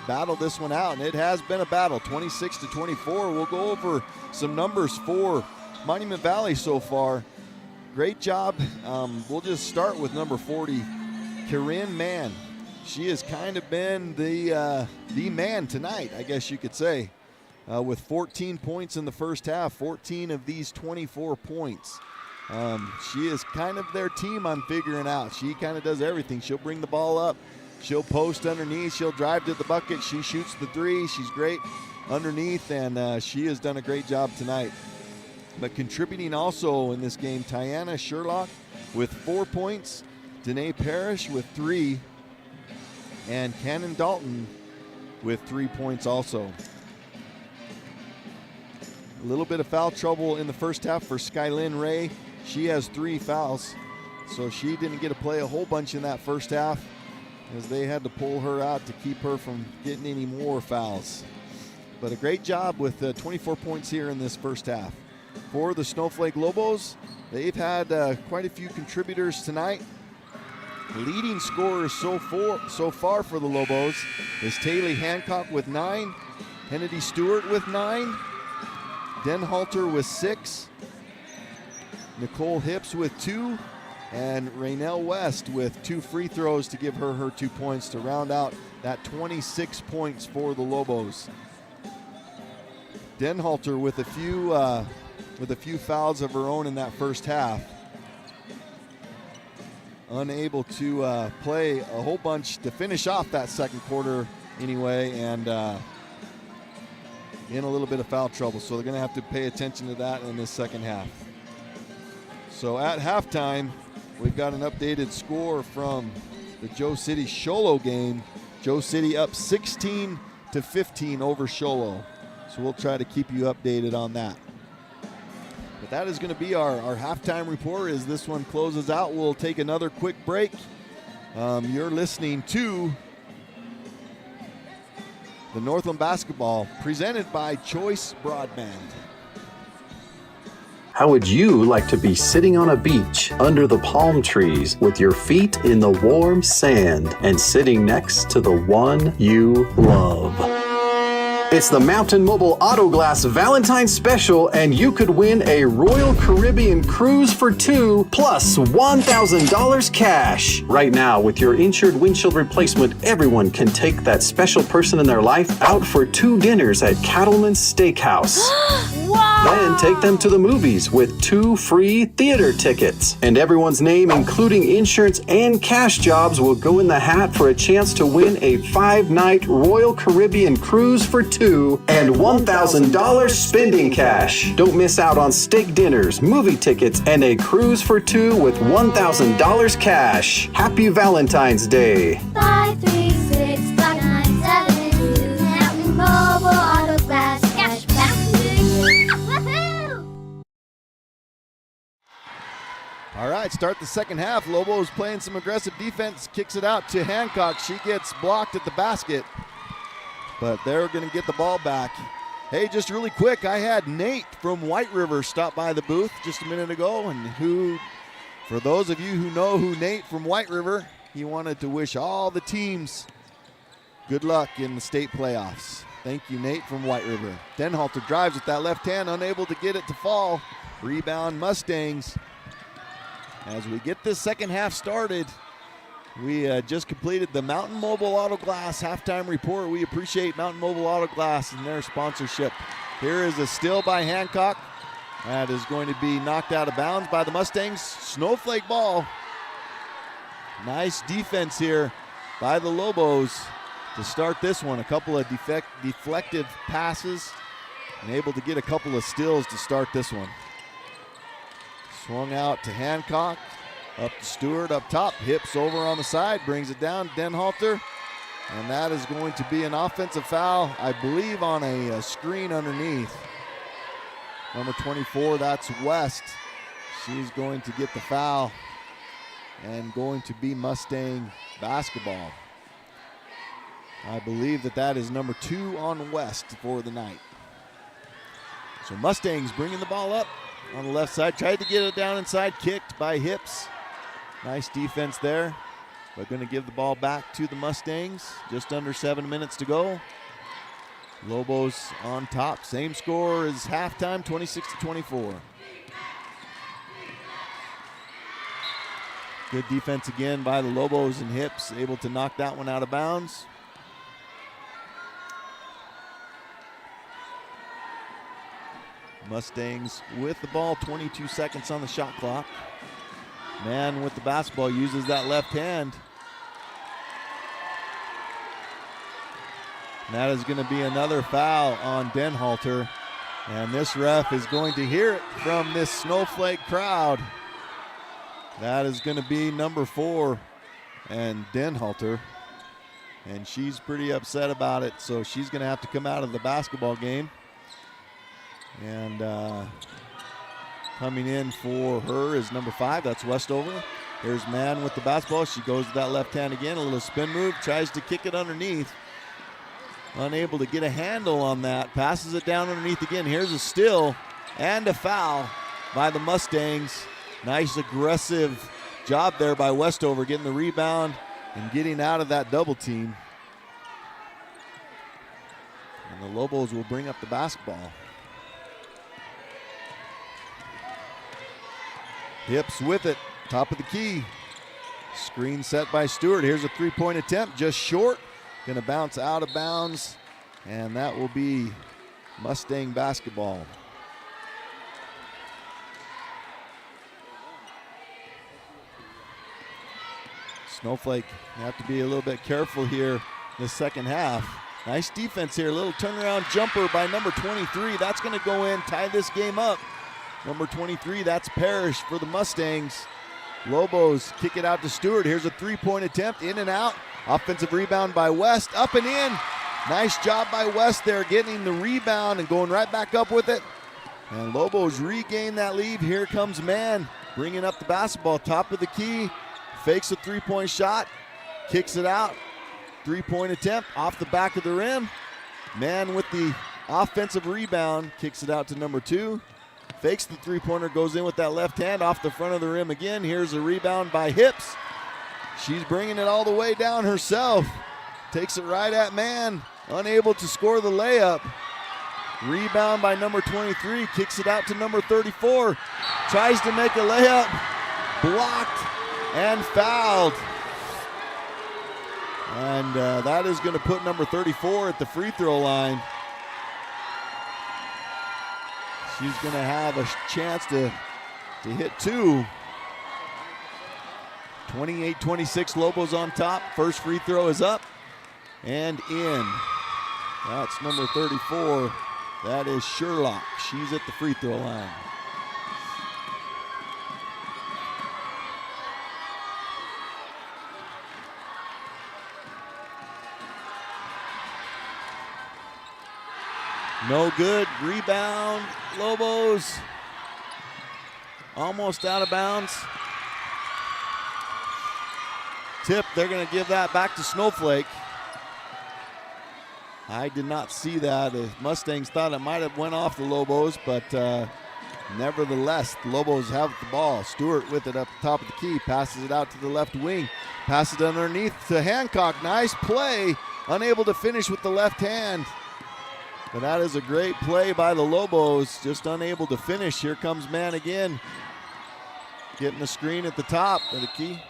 battle this one out, and it has been a battle. 26-24. We'll go over some numbers for Monument Valley so far. Great job. We'll just start with number 40, Corinne Mann. She has kind of been the man tonight, I guess you could say, with 14 points in the first half, 14 of these 24 points. She is kind of their team I'm figuring out. She kind of does everything. She'll bring the ball up. She'll post underneath. She'll drive to the bucket. She shoots the three. She's great underneath, and she has done a great job tonight. But contributing also in this game, Tiana Sherlock with 4 points, Danae Parrish with 3, and Cannon Dalton with 3 points also. A little bit of foul trouble in the first half for Skylyn Ray. She has 3 fouls, so she didn't get to play a whole bunch in that first half, as they had to pull her out to keep her from getting any more fouls. But a great job with 24 points here in this first half. For the Snowflake Lobos, they've had quite a few contributors tonight. The leading scorers so far for the Lobos is Taylor Hancock with 9, Kennedy Stewart with 9, Denhalter with 6, Nicole Hips with 2, and Raynell West with 2 free throws to give her 2 points to round out that 26 points for the Lobos. Denhalter with a few fouls of her own in that first half. Unable to play a whole bunch to finish off that second quarter anyway, and in a little bit of foul trouble. So they're going to have to pay attention to that in this second half. So at halftime, we've got an updated score from the Joe City Sholo game. Joe City up 16-15 over Sholo. So we'll try to keep you updated on that. But that is going to be our halftime report. As this one closes out, we'll take another quick break. You're listening to the Northland Basketball presented by Choice Broadband. How would you like to be sitting on a beach under the palm trees with your feet in the warm sand and sitting next to the one you love? It's the Mountain Mobile Autoglass Valentine's Special, and you could win a Royal Caribbean cruise for 2 plus $1,000 cash. Right now, with your insured windshield replacement, everyone can take that special person in their life out for 2 dinners at Cattleman's Steakhouse. Wow! Then take them to the movies with 2 free theater tickets. And everyone's name, including insurance and cash jobs, will go in the hat for a chance to win a 5-night Royal Caribbean cruise for 2 and $1,000 spending cash. Don't miss out on steak dinners, movie tickets, and a cruise for 2 with $1,000 cash. Happy Valentine's Day. 536-5972 Mountain Mobile Autoglass Cashback. Woohoo! All right, start the second half. Lobos playing some aggressive defense, kicks it out to Hancock. She gets blocked at the basket, but they're going to get the ball back. Hey, just really quick, I had Nate from White River stop by the booth just a minute ago, and for those of you who know who Nate from White River, he wanted to wish all the teams good luck in the state playoffs. Thank you, Nate from White River. Denhalter drives with that left hand, unable to get it to fall. Rebound Mustangs. As we get this second half started, we just completed the Mountain Mobile Autoglass halftime report. We appreciate Mountain Mobile Autoglass and their sponsorship. Here is a steal by Hancock. That is going to be knocked out of bounds by the Mustangs. Snowflake ball. Nice defense here by the Lobos to start this one. A couple of deflective passes and able to get a couple of steals to start this one. Swung out to Hancock. Up to Stewart up top, Hips over on the side, brings it down, Denhalter. And that is going to be an offensive foul, I believe, on a screen underneath. Number 24, that's West. She's going to get the foul and going to be Mustang basketball. I believe that is number 2 on West for the night. So Mustangs bringing the ball up on the left side. Tried to get it down inside, kicked by Hips. Nice defense there. but going to give the ball back to the Mustangs. Just under 7 minutes to go. Lobos on top. Same score as halftime, 26-24. Good defense again by the Lobos, and Hips able to knock that one out of bounds. Mustangs with the ball, 22 seconds on the shot clock. Man with the basketball uses that left hand. And that is going to be another foul on Denhalter. And this ref is going to hear it from this Snowflake crowd. That is going to be number 4 and Denhalter. And she's pretty upset about it, so she's going to have to come out of the basketball game. And coming in for her is number 5, that's Westover. Here's Man with the basketball. She goes to that left hand again, a little spin move, tries to kick it underneath. Unable to get a handle on that, passes it down underneath again. Here's a steal and a foul by the Mustangs. Nice aggressive job there by Westover, getting the rebound and getting out of that double team. And the Lobos will bring up the basketball. Hips with it, top of the key. Screen set by Stewart. Here's a three-point attempt, just short. Gonna bounce out of bounds, and that will be Mustang basketball. Snowflake have to be a little bit careful here in the second half. Nice defense here, a little turnaround jumper by number 23. That's gonna go in, tie this game up. Number 23, that's Parrish for the Mustangs. Lobos kick it out to Stewart. Here's a three-point attempt, in and out. Offensive rebound by West, up and in. Nice job by West there, getting the rebound and going right back up with it. And Lobos regain that lead. Here comes Man, bringing up the basketball, top of the key. Fakes a three-point shot, kicks it out. Three-point attempt off the back of the rim. Man with the offensive rebound, kicks it out to number 2. Fakes the three-pointer, goes in with that left hand off the front of the rim again. Here's a rebound by Hips. She's bringing it all the way down herself. Takes it right at Man, unable to score the layup. Rebound by number 23, kicks it out to number 34. Tries to make a layup, blocked and fouled. And that is going to put number 34 at the free throw line. She's going to have a chance to hit 2. 28-26, Lobos on top. First free throw is up and in. That's number 34. That is Sherlock. She's at the free throw line. No good. Rebound. Lobos almost out of bounds. Tip. They're going to give that back to Snowflake. I did not see that. The Mustangs thought it might have went off the Lobos, but nevertheless, the Lobos have the ball. Stewart with it up the top of the key. Passes it out to the left wing. Passes it underneath to Hancock. Nice play. Unable to finish with the left hand. But that is a great play by the Lobos, just unable to finish. Here comes Man again, getting the screen at the top of the key.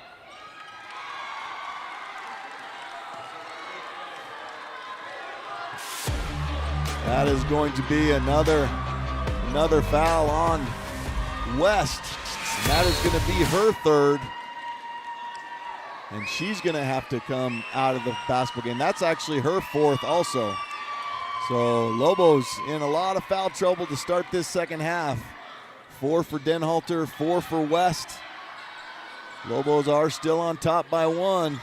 That is going to be another foul on West. And that is going to be her third. And she's going to have to come out of the basketball game. That's actually her fourth also. So Lobos in a lot of foul trouble to start this second half. 4 for Denhalter, 4 for West. Lobos are still on top by 1.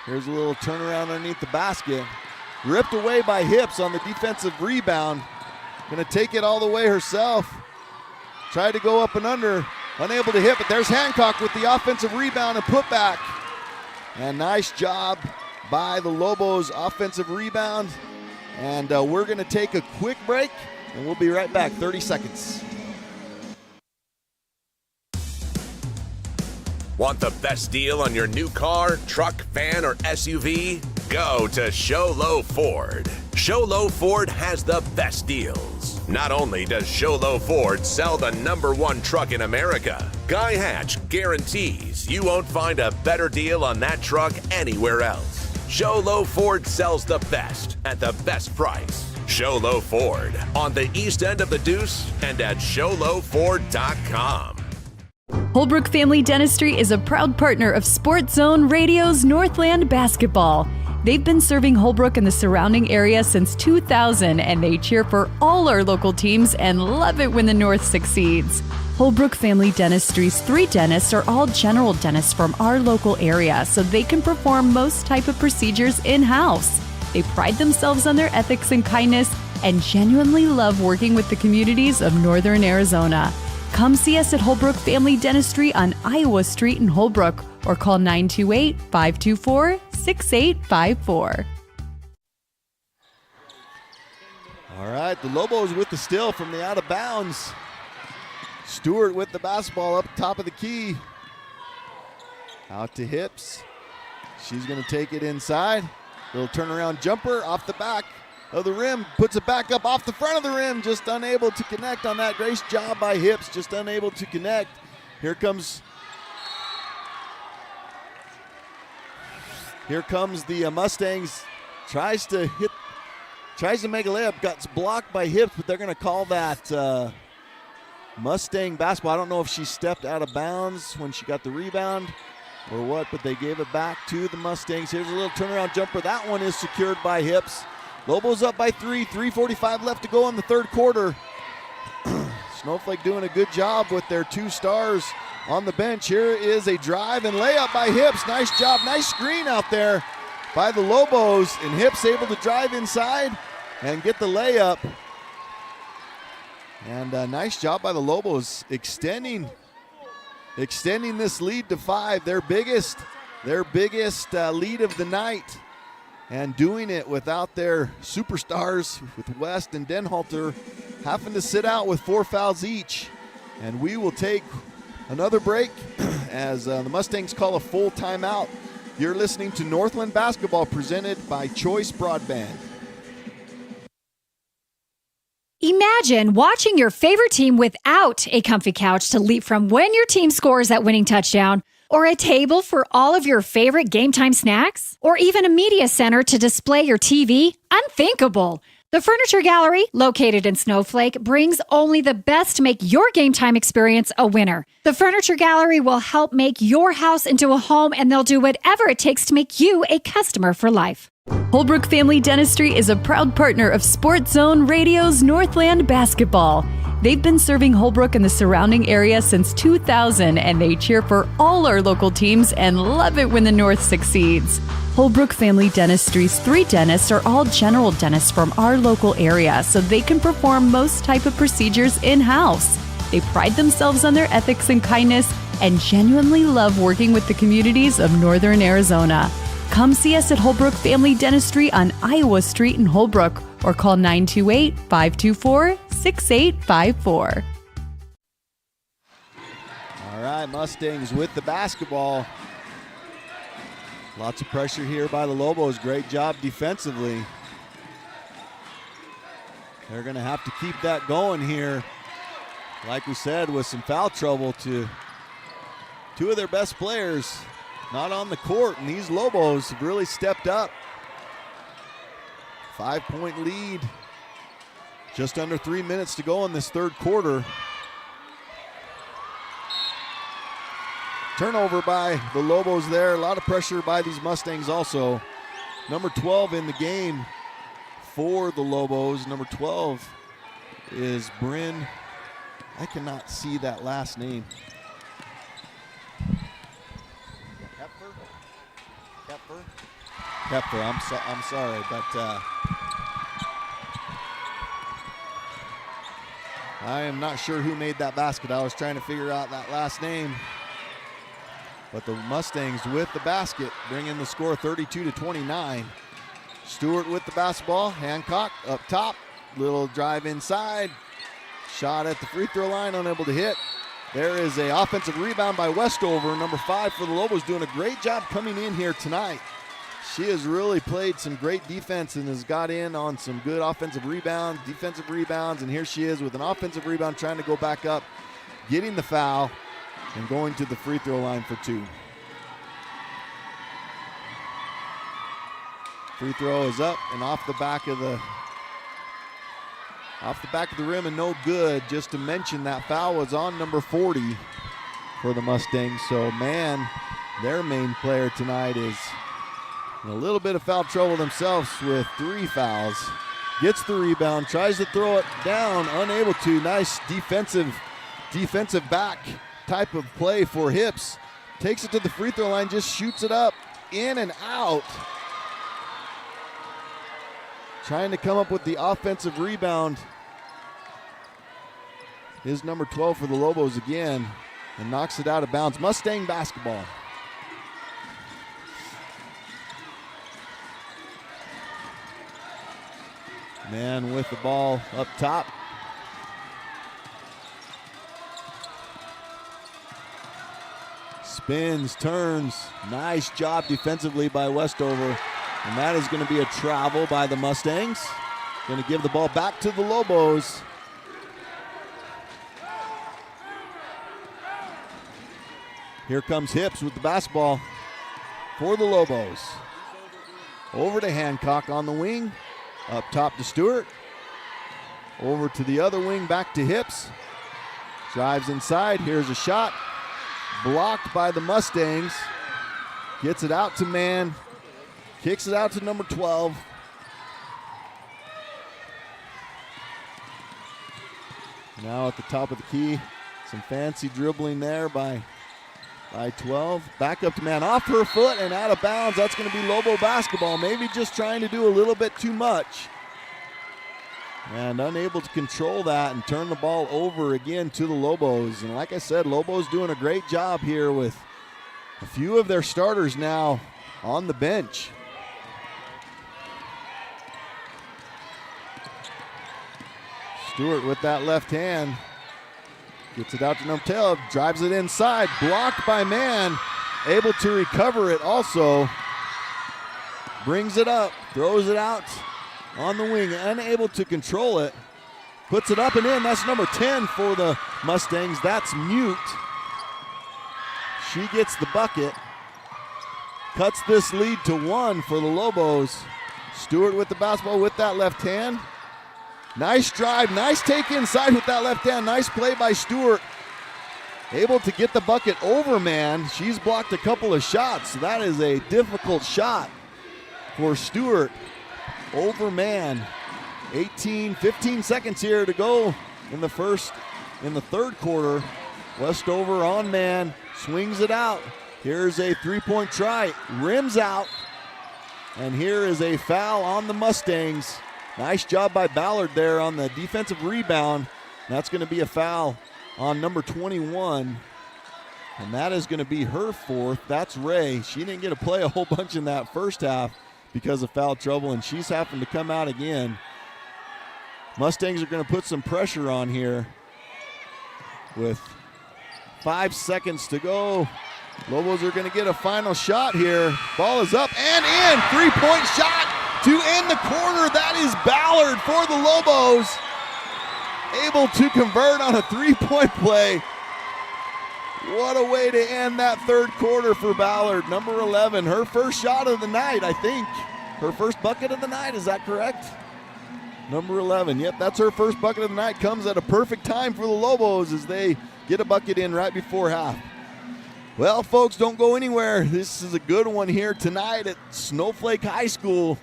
Here's a little turnaround underneath the basket. Ripped away by Hips on the defensive rebound. Gonna take it all the way herself. Tried to go up and under, unable to hit, but there's Hancock with the offensive rebound and putback. And nice job by the Lobos offensive rebound. And we're going to take a quick break, and we'll be right back. 30 seconds. Want the best deal on your new car, truck, van, or SUV? Go to Show Low Ford. Show Low Ford has the best deals. Not only does Show Low Ford sell the #1 truck in America, Guy Hatch guarantees you won't find a better deal on that truck anywhere else. Show Low Ford sells the best at the best price. Show Low Ford on the east end of the Deuce and at showlowford.com. Holbrook Family Dentistry is a proud partner of Sports Zone Radio's Northland Basketball. They've been serving Holbrook and the surrounding area since 2000, and they cheer for all our local teams and love it when the North succeeds. Holbrook Family Dentistry's 3 dentists are all general dentists from our local area, so they can perform most type of procedures in-house. They pride themselves on their ethics and kindness and genuinely love working with the communities of Northern Arizona. Come see us at Holbrook Family Dentistry on Iowa Street in Holbrook or call 928-524-6854. All right, the Lobos with the steal from the out of bounds. Stewart with the basketball up top of the key. Out to Hips. She's going to take it inside. Little turnaround jumper off the back of the rim. Puts it back up off the front of the rim. Just unable to connect on that. Great job by Hips. Just unable to connect. Here comes the Mustangs. Tries to make a layup. Got blocked by Hips, but they're going to call that Mustang basketball. I don't know if she stepped out of bounds when she got the rebound or what, but they gave it back to the Mustangs. Here's a little turnaround jumper. That one is secured by Hips. Lobos up by 3. 3:45 left to go in the third quarter. Snowflake doing a good job with their 2 stars on the bench. Here is a drive and layup by Hips. Nice job. Nice screen out there by the Lobos. And Hips able to drive inside and get the layup. And a nice job by the Lobos extending this lead to 5. Their biggest lead of the night. And doing it without their superstars, with West and Denhalter having to sit out with 4 fouls each. And we will take another break as the Mustangs call a full timeout. You're listening to Northland Basketball presented by Choice Broadband. Imagine watching your favorite team without a comfy couch to leap from when your team scores that winning touchdown, or a table for all of your favorite game time snacks, or even a media center to display your TV. Unthinkable. The Furniture Gallery, located in Snowflake, brings only the best to make your game time experience a winner. The Furniture Gallery will help make your house into a home, and they'll do whatever it takes to make you a customer for life. Holbrook Family Dentistry is a proud partner of Sports Zone Radio's Northland Basketball. They've been serving Holbrook and the surrounding area since 2000, and they cheer for all our local teams and love it when the North succeeds. Holbrook Family Dentistry's 3 dentists are all general dentists from our local area, so they can perform most type of procedures in-house. They pride themselves on their ethics and kindness and genuinely love working with the communities of Northern Arizona. Come see us at Holbrook Family Dentistry on Iowa Street in Holbrook or call 928-524-6854. All right, Mustangs with the basketball. Lots of pressure here by the Lobos. Great job defensively. They're going to have to keep that going here. Like we said, with some foul trouble to 2 of their best players not on the court, and these Lobos have really stepped up. 5-point lead. Just under 3 minutes to go in this third quarter. Turnover by the Lobos there. A lot of pressure by these Mustangs also. Number 12 in the game for the Lobos. Number 12 is Bryn. I cannot see that last name. Kepfer. I'm sorry, but I am not sure who made that basket. I was trying to figure out that last name. But the Mustangs with the basket, bringing the score 32-29. Stewart with the basketball. Hancock up top. Little drive inside. Shot at the free throw line, unable to hit. There is an offensive rebound by Westover. Number 5 for the Lobos doing a great job coming in here tonight. She has really played some great defense and has got in on some good offensive rebounds, defensive rebounds, and here she is with an offensive rebound trying to go back up, getting the foul, and going to the free throw line for 2. Free throw is up and off the back of the rim and no good. Just to mention that foul was on number 40 for the Mustangs. So, man, their main player tonight is in a little bit of foul trouble themselves with 3 fouls. Gets the rebound, tries to throw it down, unable to. Nice defensive back type of play for Hips. Takes it to the free throw line, just shoots it up, in and out. Trying to come up with the offensive rebound is number 12 for the Lobos again, and knocks it out of bounds. Mustang basketball. Man with the ball up top. Spins, turns. Nice job defensively by Westover. And that is going to be a travel by the Mustangs. Going to give the ball back to the Lobos. Here comes Hips with the basketball for the Lobos. Over to Hancock on the wing. Up top to Stewart. Over to the other wing, back to Hips. Drives inside. Here's a shot. Blocked by the Mustangs. Gets it out to Mann. Kicks it out to number 12. Now at the top of the key. Some fancy dribbling there by 12. Back up to Mann. Off her foot and out of bounds. That's going to be Lobo basketball. Maybe just trying to do a little bit too much. And unable to control that and turn the ball over again to the Lobos. And like I said, Lobos doing a great job here with a few of their starters now on the bench. Stewart with that left hand. Gets it out to number 12. Drives it inside. Blocked by Mann. Able to recover it also. Brings it up. Throws it out on the wing. Unable to control it. Puts it up and in. That's number 10 for the Mustangs. That's Mute. She gets the bucket. Cuts this lead to 1 for the Lobos. Stewart with the basketball with that left hand. Nice drive, nice take inside with that left hand. Nice play by Stewart. Able to get the bucket over Mann. She's blocked a couple of shots. So that is a difficult shot for Stewart over Mann. 15 seconds here to go in the third quarter. Westover on Mann, swings it out. Here's a three-point try, rims out. And here is a foul on the Mustangs. Nice job by Ballard there on the defensive rebound. That's going to be a foul on number 21. And that is going to be her 4th. That's Ray. She didn't get to play a whole bunch in that first half because of foul trouble, and she's having to come out again. Mustangs are going to put some pressure on here with 5 seconds to go. Lobos are going to get a final shot here. Ball is up and in. 3-point shot to end the quarter. That is Ballard for the Lobos. Able to convert on a 3-point play. What a way to end that third quarter for Ballard. Number 11, her first shot of the night, I think. Her first bucket of the night, is that correct? Number 11, yep, that's her first bucket of the night. Comes at a perfect time for the Lobos as they get a bucket in right before half. Well, folks, don't go anywhere. This is a good one here tonight at Snowflake High School.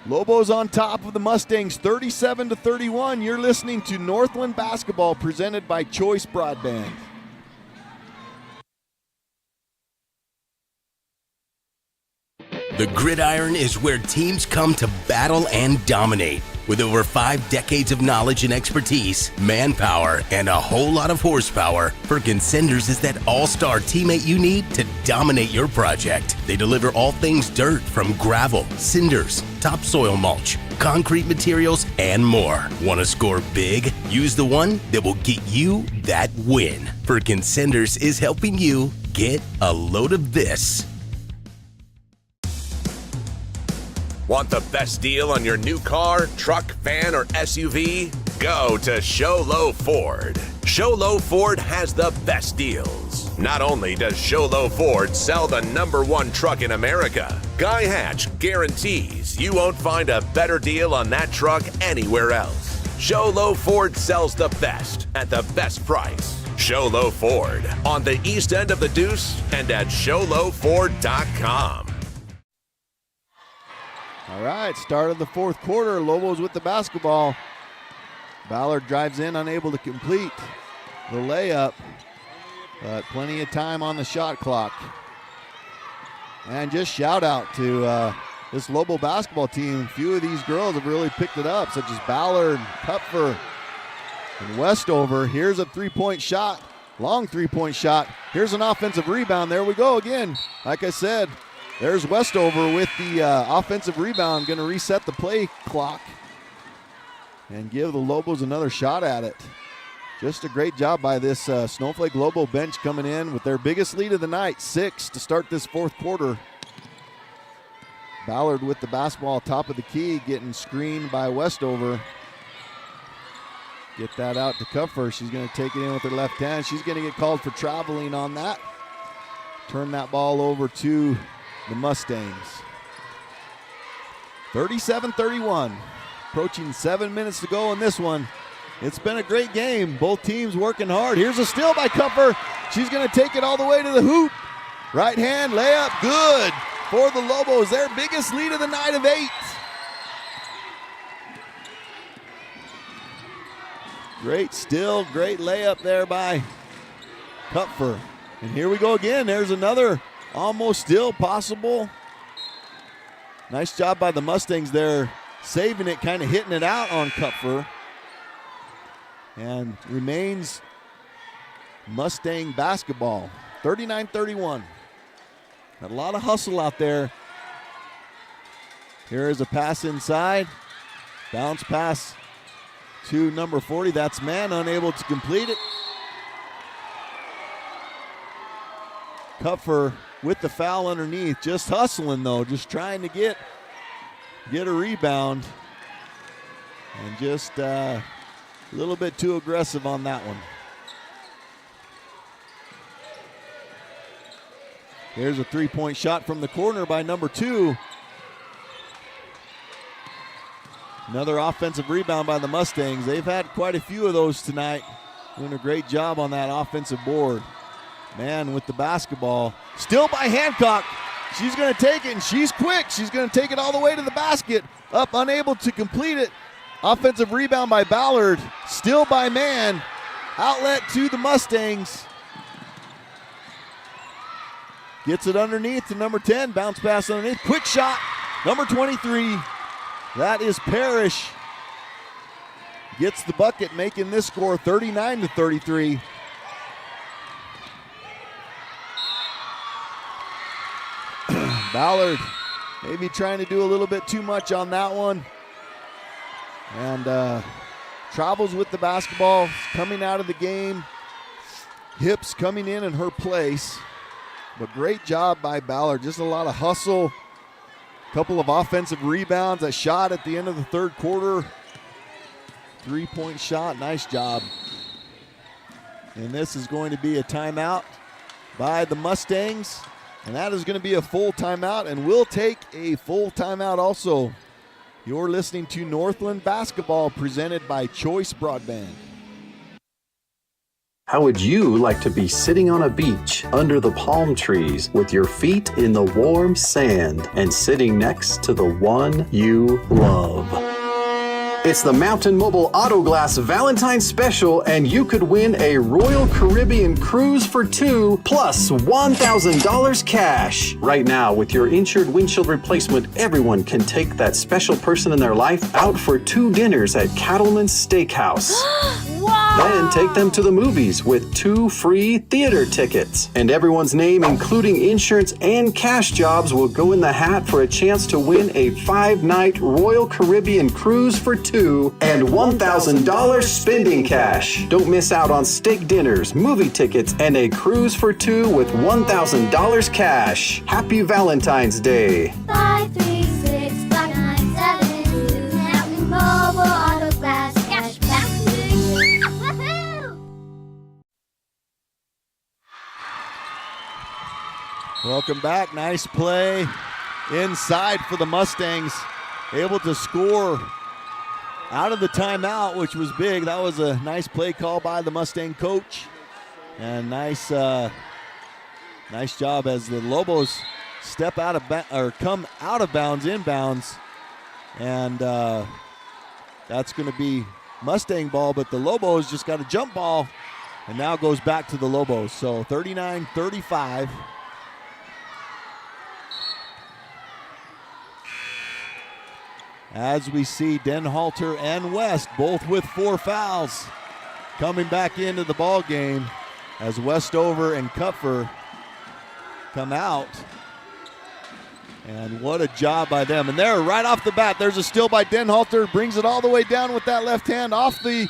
Lobos on top of the Mustangs, 37-31. You're listening to Northland Basketball presented by Choice Broadband. The gridiron is where teams come to battle and dominate. With over 5 decades of knowledge and expertise, manpower, and a whole lot of horsepower, Perkins Cinders is that all-star teammate you need to dominate your project. They deliver all things dirt, from gravel, cinders, topsoil mulch, concrete materials, and more. Want to score big? Use the one that will get you that win. Perkins Cinders is helping you get a load of this. Want the best deal on your new car, truck, van, or SUV? Go to Show Low Ford. Show Low Ford has the best deals. Not only does Show Low Ford sell the #1 truck in America, Guy Hatch guarantees you won't find a better deal on that truck anywhere else. Show Low Ford sells the best at the best price. Show Low Ford on the east end of the Deuce and at showlowford.com. All right, start of the fourth quarter. Lobos with the basketball. Ballard drives in, unable to complete the layup, but plenty of time on the shot clock. And just shout out to this Lobo basketball team. A few of these girls have really picked it up, such as Ballard, Kupfer, and Westover. Here's a three-point shot, long three-point shot. Here's an offensive rebound. There we go again. Like I said, there's Westover with the offensive rebound, going to reset the play clock and give the Lobos another shot at it. Just a great job by this Snowflake Lobo bench coming in with their biggest lead of the night, 6 to start this fourth quarter. Ballard with the basketball top of the key, getting screened by Westover. Get that out to Kupfer. She's going to take it in with her left hand. She's going to get called for traveling on that. Turn that ball over to the Mustangs. 37-31. Approaching 7 minutes to go in this one. It's been a great game. Both teams working hard. Here's a steal by Kupfer. She's going to take it all the way to the hoop. Right hand layup, good for the Lobos. Their biggest lead of the night of 8. Great steal, great layup there by Kupfer. And here we go again. There's another almost steal possible. Nice job by the Mustangs there, saving it, kind of hitting it out on Kupfer. And remains Mustang basketball, 39-31. Got a lot of hustle out there. Here is a pass inside. Bounce pass to number 40. That's Mann, unable to complete it. Kupfer with the foul underneath, just hustling though, just trying to get a rebound. And just a little bit too aggressive on that one. Here's a three-point shot from the corner by number 2. Another offensive rebound by the Mustangs. They've had quite a few of those tonight. Doing a great job on that offensive board. Man with the basketball. Still by Hancock. She's going to take it, and she's quick. She's going to take it all the way to the basket. Up, unable to complete it. Offensive rebound by Ballard. Still by Mann. Outlet to the Mustangs. Gets it underneath to number 10. Bounce pass underneath. Quick shot. Number 23. That is Parrish. Gets the bucket, making this score 39-33. Ballard maybe trying to do a little bit too much on that one. And travels with the basketball, coming out of the game. Hips coming in her place. But great job by Ballard. Just a lot of hustle. Couple of offensive rebounds. A shot at the end of the third quarter. Three-point shot. Nice job. And this is going to be a timeout by the Mustangs. And that is going to be a full timeout, and we'll take a full timeout also. You're listening to Northland Basketball presented by Choice Broadband. How would you like to be sitting on a beach under the palm trees with your feet in the warm sand and sitting next to the one you love? It's the Mountain Mobile Auto Glass Valentine's Special, and you could win a Royal Caribbean cruise for two plus $1,000 cash. Right now, with your insured windshield replacement, everyone can take that special person in their life out for 2 dinners at Cattleman's Steakhouse. Wow! Then take them to the movies with 2 free theater tickets. And everyone's name, including insurance and cash jobs, will go in the hat for a chance to win a 5-night Royal Caribbean cruise for 2 and $1,000 spending cash. Don't miss out on steak dinners, movie tickets, and a cruise for 2 with $1,000 cash. Happy Valentine's Day. 536-597. Mountain Mobile Auto Glass cash back to you. Woohoo! Welcome back. Nice play inside for the Mustangs. Able to score out of the timeout, which was big. That was a nice play call by the Mustang coach. And nice job as the Lobos step out of come out of bounds, inbounds. And that's going to be Mustang ball, but the Lobos just got a jump ball and now goes back to the Lobos. So 39-35. As we see Denhalter and West both with 4 fouls coming back into the ball game as Westover and Kupfer come out. And what a job by them. And there, right off the bat, there's a steal by Denhalter, brings it all the way down with that left hand off of the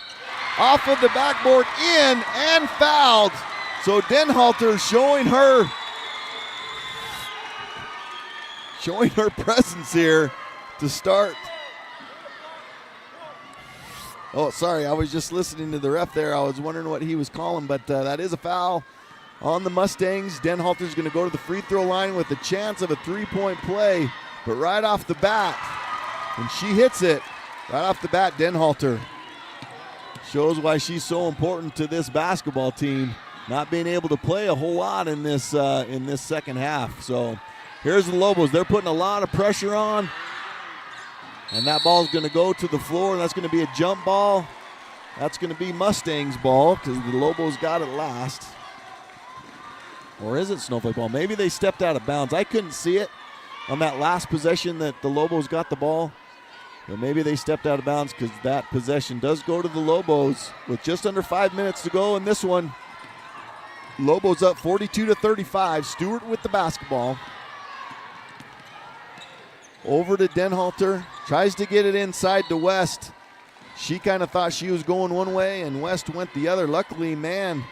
backboard, in and fouled. So Denhalter showing her presence here to start. Oh, sorry, I was just listening to the ref there. I was wondering what he was calling, but that is a foul on the Mustangs. Denhalter's going to go to the free throw line with a chance of a 3-point play, but right off the bat, and she hits it, right off the bat, Denhalter shows why she's so important to this basketball team, not being able to play a whole lot in this second half. So here's the Lobos. They're putting a lot of pressure on. And that ball's going to go to the floor, and that's going to be a jump ball. That's going to be Mustangs ball because the Lobos got it last. Or is it Snowflake ball? Maybe they stepped out of bounds. I couldn't see it on that last possession that the Lobos got the ball. But maybe they stepped out of bounds because that possession does go to the Lobos with just under 5 minutes to go in this one. Lobos up 42-35. Stewart with the basketball. Over to Denhalter, tries to get it inside to West. She kind of thought she was going one way, and West went the other. Luckily, Mann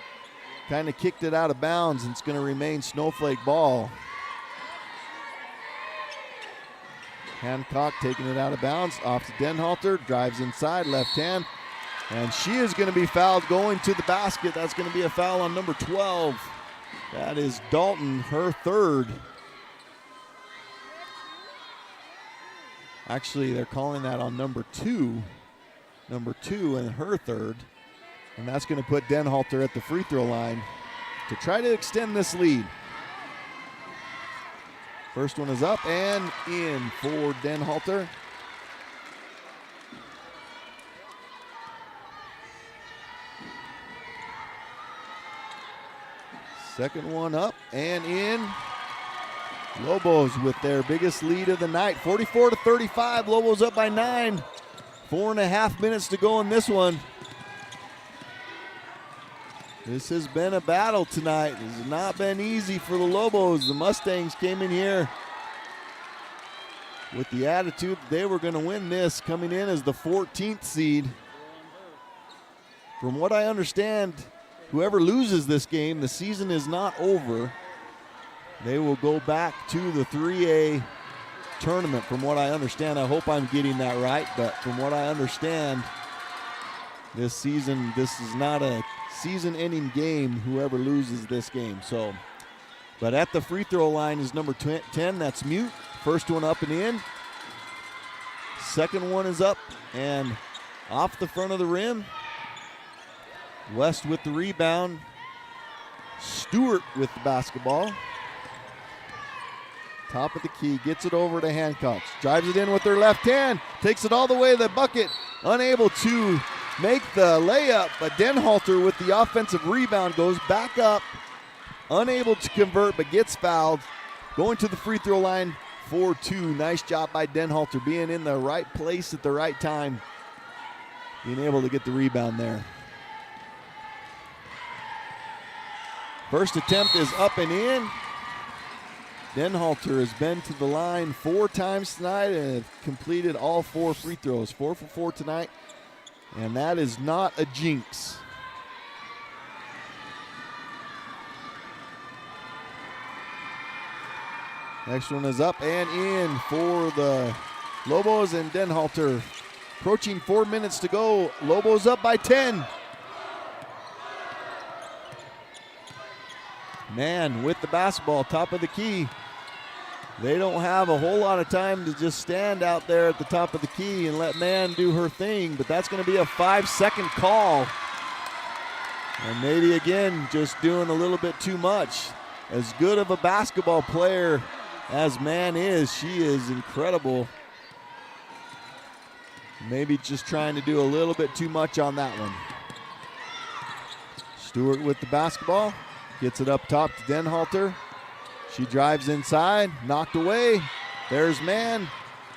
kind of kicked it out of bounds, and it's going to remain Snowflake ball. Hancock taking it out of bounds, off to Denhalter, drives inside, left hand, and she is going to be fouled going to the basket. That's going to be a foul on number 12. That is Dalton, her third. Actually, they're calling that on number 2 and her third. And that's going to put Denhalter at the free throw line to try to extend this lead. First one is up and in for Denhalter. Second one up and in. Lobos with their biggest lead of the night, 44-35. Lobos up by 9. 4.5 minutes to go in this one. This has been a battle tonight. This has not been easy for the Lobos. The Mustangs came in here with the attitude they were going to win this, coming in as the 14th seed. From what I understand, whoever loses this game, the season is not over. They will go back to the 3A tournament, from what I understand. I hope I'm getting that right, but from what I understand, this season, this is not a season-ending game, whoever loses this game. So, but at the free throw line is number 10, that's Mute. First one up and in. Second one is up and off the front of the rim. West with the rebound. Stewart with the basketball. Top of the key, gets it over to Hancock. Drives it in with her left hand. Takes it all the way to the bucket. unable to make the layup, but Denhalter with the offensive rebound goes back up, unable to convert, but gets fouled. Going to the free throw line for 2. Nice job by Denhalter, being in the right place at the right time, being able to get the rebound there. First attempt is up and in. Denhalter has been to the line 4 times tonight and completed all 4 free throws. 4 for 4 tonight, and that is not a jinx. Next one is up and in for the Lobos, and Denhalter approaching 4 minutes to go. Lobos up by 10. Man with the basketball, top of the key. They don't have a whole lot of time to just stand out there at the top of the key and let Man do her thing, but that's going to be a 5-second call. And maybe again, just doing a little bit too much. As good of a basketball player as Man is, she is incredible. Maybe just trying to do a little bit too much on that one. Stewart with the basketball. Gets it up top to Denhalter. She drives inside, knocked away. There's Man.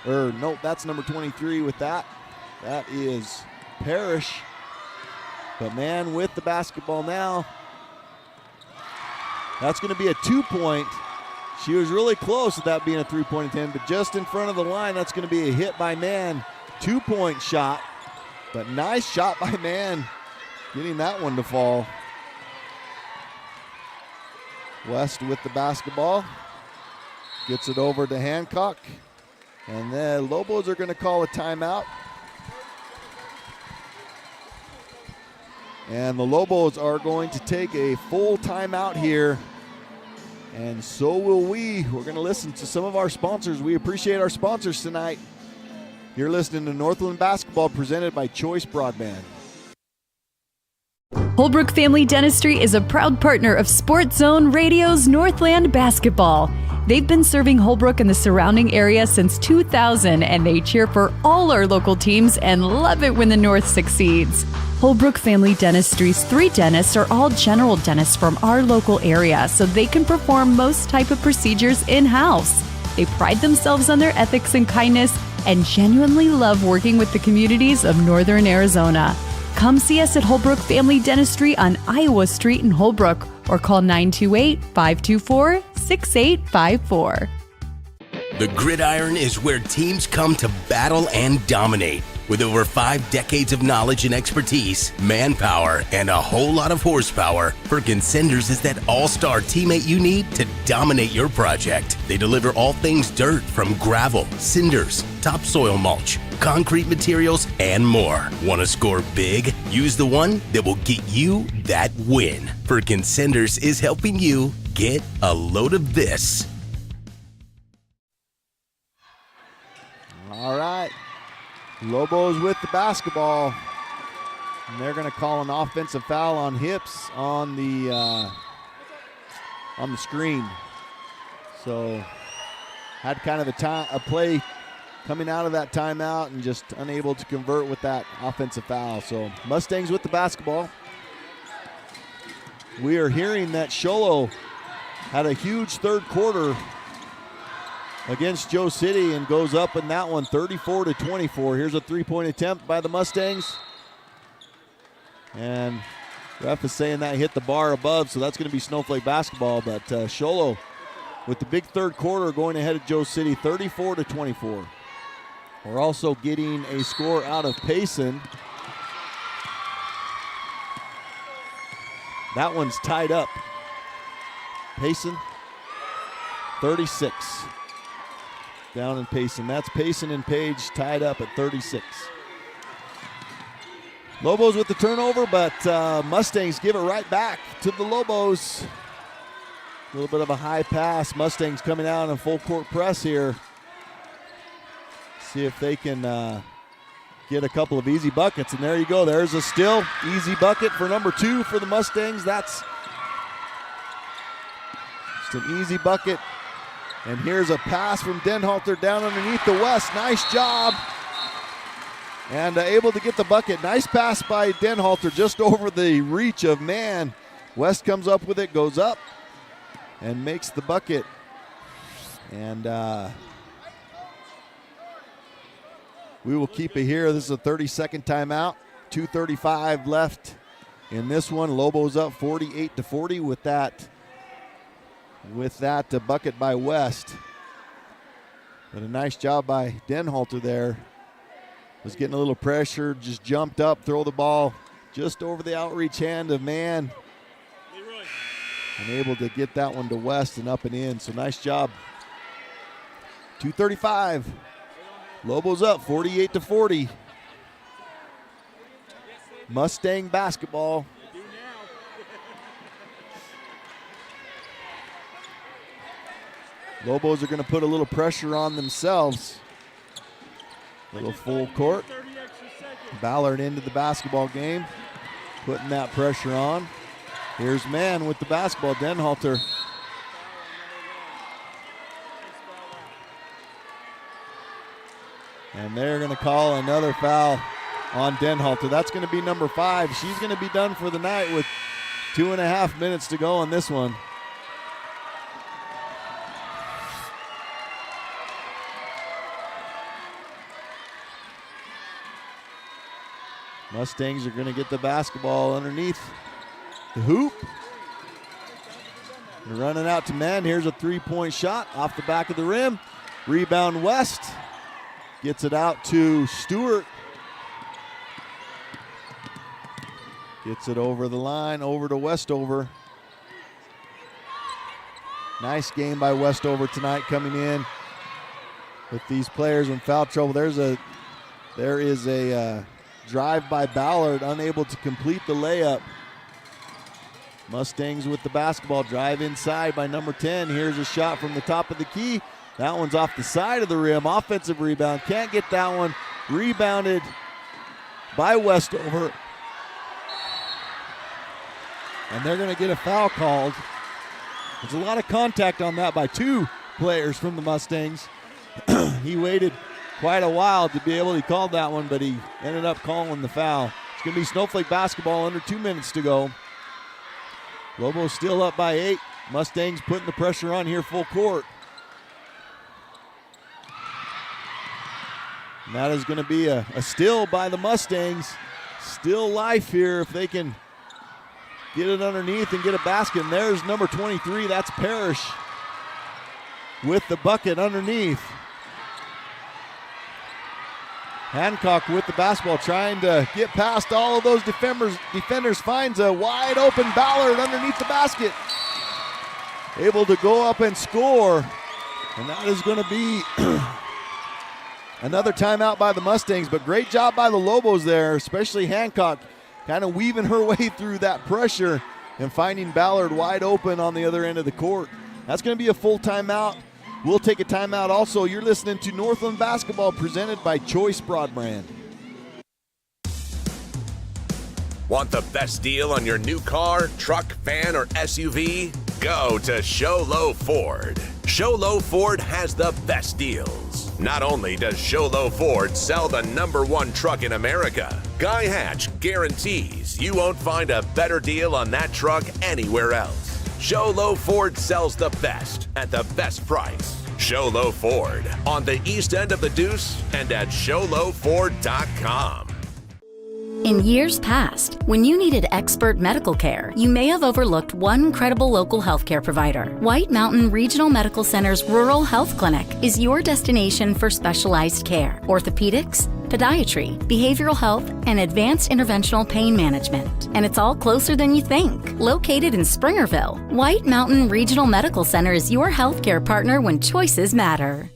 Nope, that's number 23 with that. That is Parrish. But Man with the basketball now. That's going to be a 2-point. She was really close to that being a 3-point attempt, but just in front of the line, that's going to be a hit by Man. 2-point shot, but nice shot by Man, getting that one to fall. West with the basketball, gets it over to Hancock, and then Lobos are going to call a timeout. And the Lobos are going to take a full timeout here, and so will we. We're going to listen to some of our sponsors. We appreciate our sponsors tonight. You're listening to Northland Basketball presented by Choice Broadband. Holbrook Family Dentistry is a proud partner of Sports Zone Radio's Northland Basketball. They've been serving Holbrook and the surrounding area since 2000, and they cheer for all our local teams and love it when the North succeeds. Holbrook Family Dentistry's 3 dentists are all general dentists from our local area, so they can perform most type of procedures in-house. They pride themselves on their ethics and kindness and genuinely love working with the communities of Northern Arizona. Come see us at Holbrook Family Dentistry on Iowa Street in Holbrook or call 928-524-6854. The gridiron is where teams come to battle and dominate. With over 5 decades of knowledge and expertise, manpower, and a whole lot of horsepower, Perkins Cinders is that all-star teammate you need to dominate your project. They deliver all things dirt, from gravel, cinders, topsoil mulch, concrete materials, and more. Want to score big? Use the one that will get you that win. Perkins Cinders is helping you get a load of this. All right. Lobos with the basketball, and they're going to call an offensive foul on Hips on the screen. So had kind of a play coming out of that timeout and just unable to convert with that offensive foul. So Mustangs with the basketball. We are hearing that Sholo had a huge third quarter against Joe City and goes up in that one 34-24. Here's a 3-point attempt by the Mustangs. And ref is saying that hit the bar above, so that's going to be Snowflake basketball. But Sholo with the big third quarter going ahead of Joe City 34-24. We're also getting a score out of Payson. That one's tied up. Payson 36. Down in Payson. That's Payson and Page tied up at 36. Lobos with the turnover, but Mustangs give it right back to the Lobos. A little bit of a high pass. Mustangs coming out in full court press here. See if they can get a couple of easy buckets. And there you go. There's a still easy bucket for number 2 for the Mustangs. That's just an easy bucket. And here's a pass from Denhalter down underneath the West. Nice job. and able to get the bucket. Nice pass by Denhalter just over the reach of man. West comes up with it, goes up, and makes the bucket. And we will keep it here. This is a 30-second timeout. 2:35 left in this one. Lobos up 48-40 with that bucket by West. But a nice job by Denhalter there. Was getting a little pressure, just jumped up, throw the ball just over the outreach hand of man. And able to get that one to West and up and in. So nice job. 2:35. Lobos up 48-40. Mustang basketball. Lobos are going to put a little pressure on themselves. Little full court. Ballard into the basketball game, putting that pressure on. Here's man with the basketball, Denhalter. And they're going to call another foul on Denhalter. That's going to be number 5. She's going to be done for the night with 2.5 minutes to go on this one. Mustangs are going to get the basketball underneath the hoop. They're running out to men. Here's a three-point shot off the back of the rim. Rebound West. Gets it out to Stewart. Gets it over the line, over to Westover. Nice game by Westover tonight, coming in with these players in foul trouble. There is a drive by Ballard, unable to complete the layup. Mustangs with the basketball, drive inside by number 10. Here's a shot from the top of the key. That one's off the side of the rim. Offensive rebound, can't get that one. Rebounded by Westover. And they're going to get a foul called. There's a lot of contact on that by 2 players from the Mustangs. He waited quite a while to be able to call that one, but he ended up calling the foul. It's going to be Snowflake basketball, under 2 minutes to go. Lobo still up by 8. Mustangs putting the pressure on here full court. And that is going to be a steal by the Mustangs. Still life here if they can get it underneath and get a basket. And there's number 23, that's Parrish with the bucket underneath. Hancock with the basketball, trying to get past all of those defenders, finds a wide open Ballard underneath the basket. Able to go up and score. And that is going to be another timeout by the Mustangs, but great job by the Lobos there, especially Hancock, kind of weaving her way through that pressure and finding Ballard wide open on the other end of the court. That's going to be a full timeout. We'll take a timeout also. You're listening to Northland Basketball presented by Choice Broadband. Want the best deal on your new car, truck, van, or SUV? Go to Show Low Ford. Show Low Ford has the best deals. Not only does Show Low Ford sell the #1 truck in America, Guy Hatch guarantees you won't find a better deal on that truck anywhere else. Show Low Ford sells the best at the best price. Show Low Ford on the east end of the Deuce and at showlowford.com. In years past, when you needed expert medical care, you may have overlooked one credible local healthcare provider. White Mountain Regional Medical Center's Rural Health Clinic is your destination for specialized care, orthopedics, podiatry, behavioral health, and advanced interventional pain management. And it's all closer than you think. Located in Springerville, White Mountain Regional Medical Center is your healthcare partner when choices matter.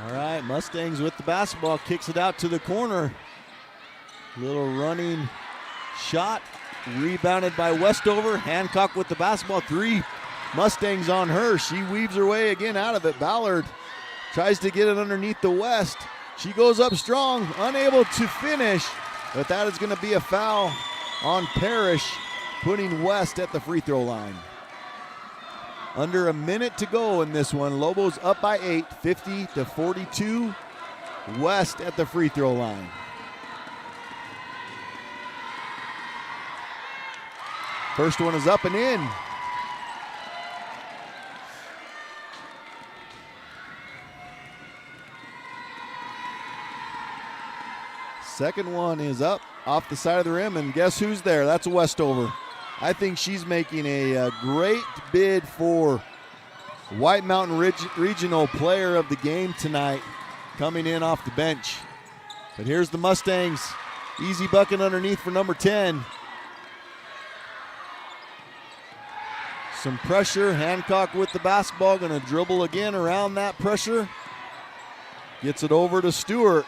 All right, Mustangs with the basketball, kicks it out to the corner. Little running shot, rebounded by Westover. Hancock with the basketball, 3 Mustangs on her. She weaves her way again out of it. Ballard tries to get it underneath the West. She goes up strong, unable to finish, but that is going to be a foul on Parrish, putting West at the free throw line. Under a minute to go in this one. Lobos up by 8, 50-42. West at the free throw line. First one is up and in. Second one is up off the side of the rim, and guess who's there? That's Westover. I think she's making a great bid for White Mountain Regional Player of the Game tonight, coming in off the bench. But here's the Mustangs. Easy bucket underneath for number 10. Some pressure. Hancock with the basketball, going to dribble again around that pressure. Gets it over to Stewart.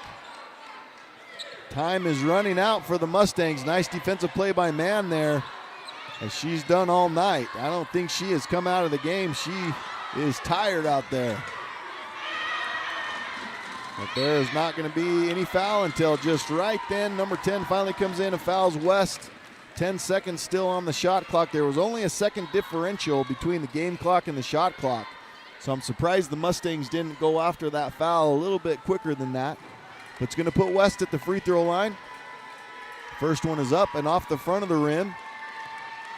Time is running out for the Mustangs. Nice defensive play by Mann there, as she's done all night. I don't think she has come out of the game. She is tired out there. But there is not going to be any foul until just right then. Number 10 finally comes in and fouls West. 10 seconds still on the shot clock. There was only a second differential between the game clock and the shot clock. So I'm surprised the Mustangs didn't go after that foul a little bit quicker than that. But it's going to put West at the free throw line. First one is up and off the front of the rim.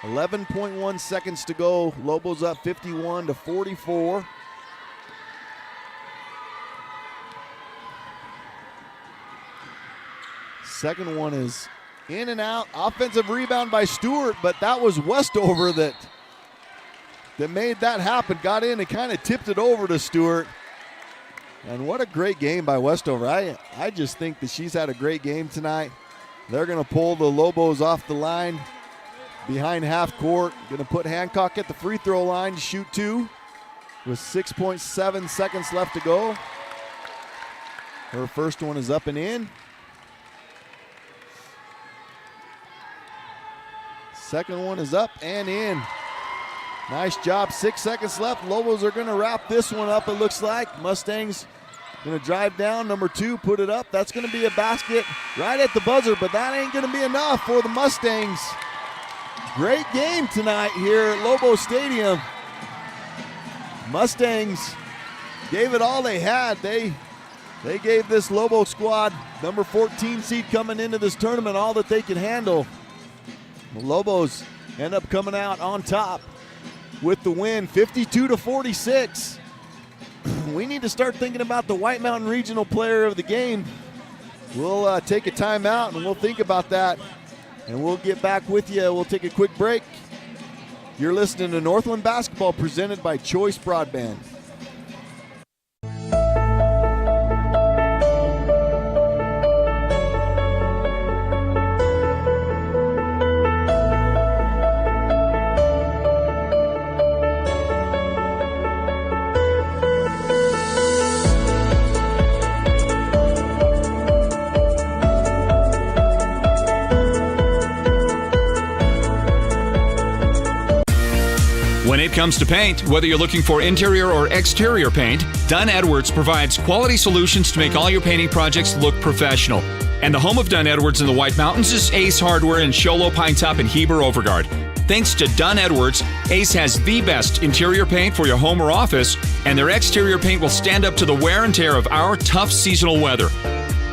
11.1 seconds to go. Lobos up 51-44. Second one is in and out. Offensive rebound by Stewart, but that was Westover that made that happen. Got in and kind of tipped it over to Stewart. And what a great game by Westover. I just think that she's had a great game tonight. They're going to pull the Lobos off the line behind half court. Going to put Hancock at the free throw line to shoot two with 6.7 seconds left to go. Her first one is up and in. Second one is up and in. Nice job. 6 seconds left. Lobos are going to wrap this one up, it looks like. Mustangs going to drive down. Number 2, put it up. That's going to be a basket right at the buzzer, but that ain't going to be enough for the Mustangs. Great game tonight here at Lobo Stadium. Mustangs gave it all they had. They gave this Lobo squad, number 14 seed coming into this tournament, all that they could handle. The Lobos end up coming out on top with the win, 52-46. We need to start thinking about the White Mountain Regional Player of the Game. We'll take a timeout and we'll think about that, and we'll get back with you. We'll take a quick break. You're listening to Northland Basketball presented by Choice Broadband. When it comes to paint, whether you're looking for interior or exterior paint, Dunn Edwards provides quality solutions to make all your painting projects look professional. And the home of Dunn Edwards in the White Mountains is Ace Hardware in Show Low, Pine Top, and Heber Overgard. Thanks to Dunn Edwards, Ace has the best interior paint for your home or office, and their exterior paint will stand up to the wear and tear of our tough seasonal weather.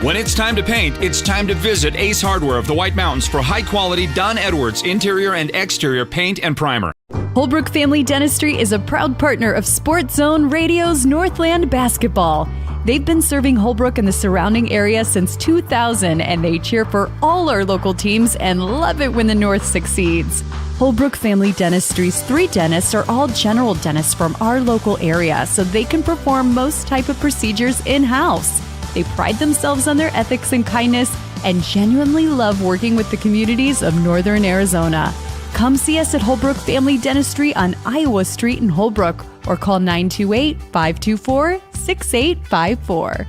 When it's time to paint, it's time to visit Ace Hardware of the White Mountains for high-quality Dunn Edwards interior and exterior paint and primer. Holbrook Family Dentistry is a proud partner of Sports Zone Radio's Northland Basketball. They've been serving Holbrook and the surrounding area since 2000, and they cheer for all our local teams and love it when the North succeeds. Holbrook Family Dentistry's 3 dentists are all general dentists from our local area, so they can perform most type of procedures in-house. They pride themselves on their ethics and kindness and genuinely love working with the communities of Northern Arizona. Come see us at Holbrook Family Dentistry on Iowa Street in Holbrook or call 928-524-6854.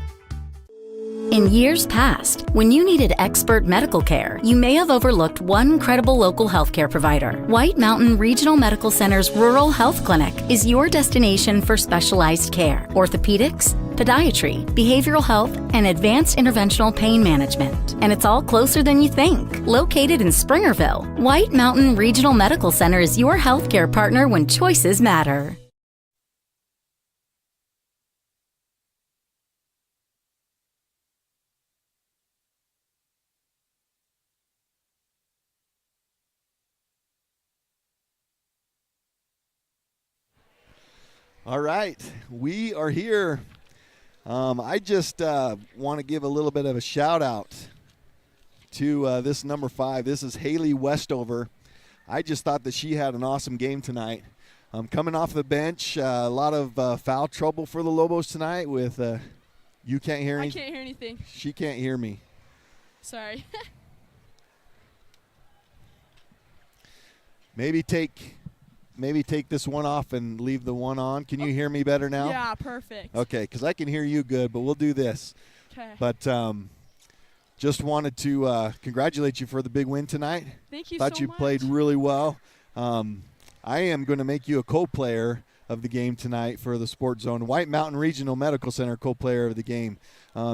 In years past, when you needed expert medical care, you may have overlooked one credible local healthcare provider. White Mountain Regional Medical Center's Rural Health Clinic is your destination for specialized care, orthopedics, podiatry, behavioral health, and advanced interventional pain management. And it's all closer than you think. Located in Springerville, White Mountain Regional Medical Center is your healthcare partner when choices matter. All right, we are here. I just want to give a little bit of a shout out to this number 5. This is Haley Westover. I just thought that she had an awesome game tonight. Coming off the bench, a lot of foul trouble for the Lobos tonight with you can't hear anything? I can't hear anything. She can't hear me. Sorry. Maybe take this one off and leave the one on. Can you hear me better now? Yeah, perfect. Okay, because I can hear you good, but we'll do this. Okay. But just wanted to congratulate you for the big win tonight. Thank you Thought so you much. played really well. I am going to make you a co-player of the game tonight for the Sports Zone. White Mountain Regional Medical Center co-player of the game,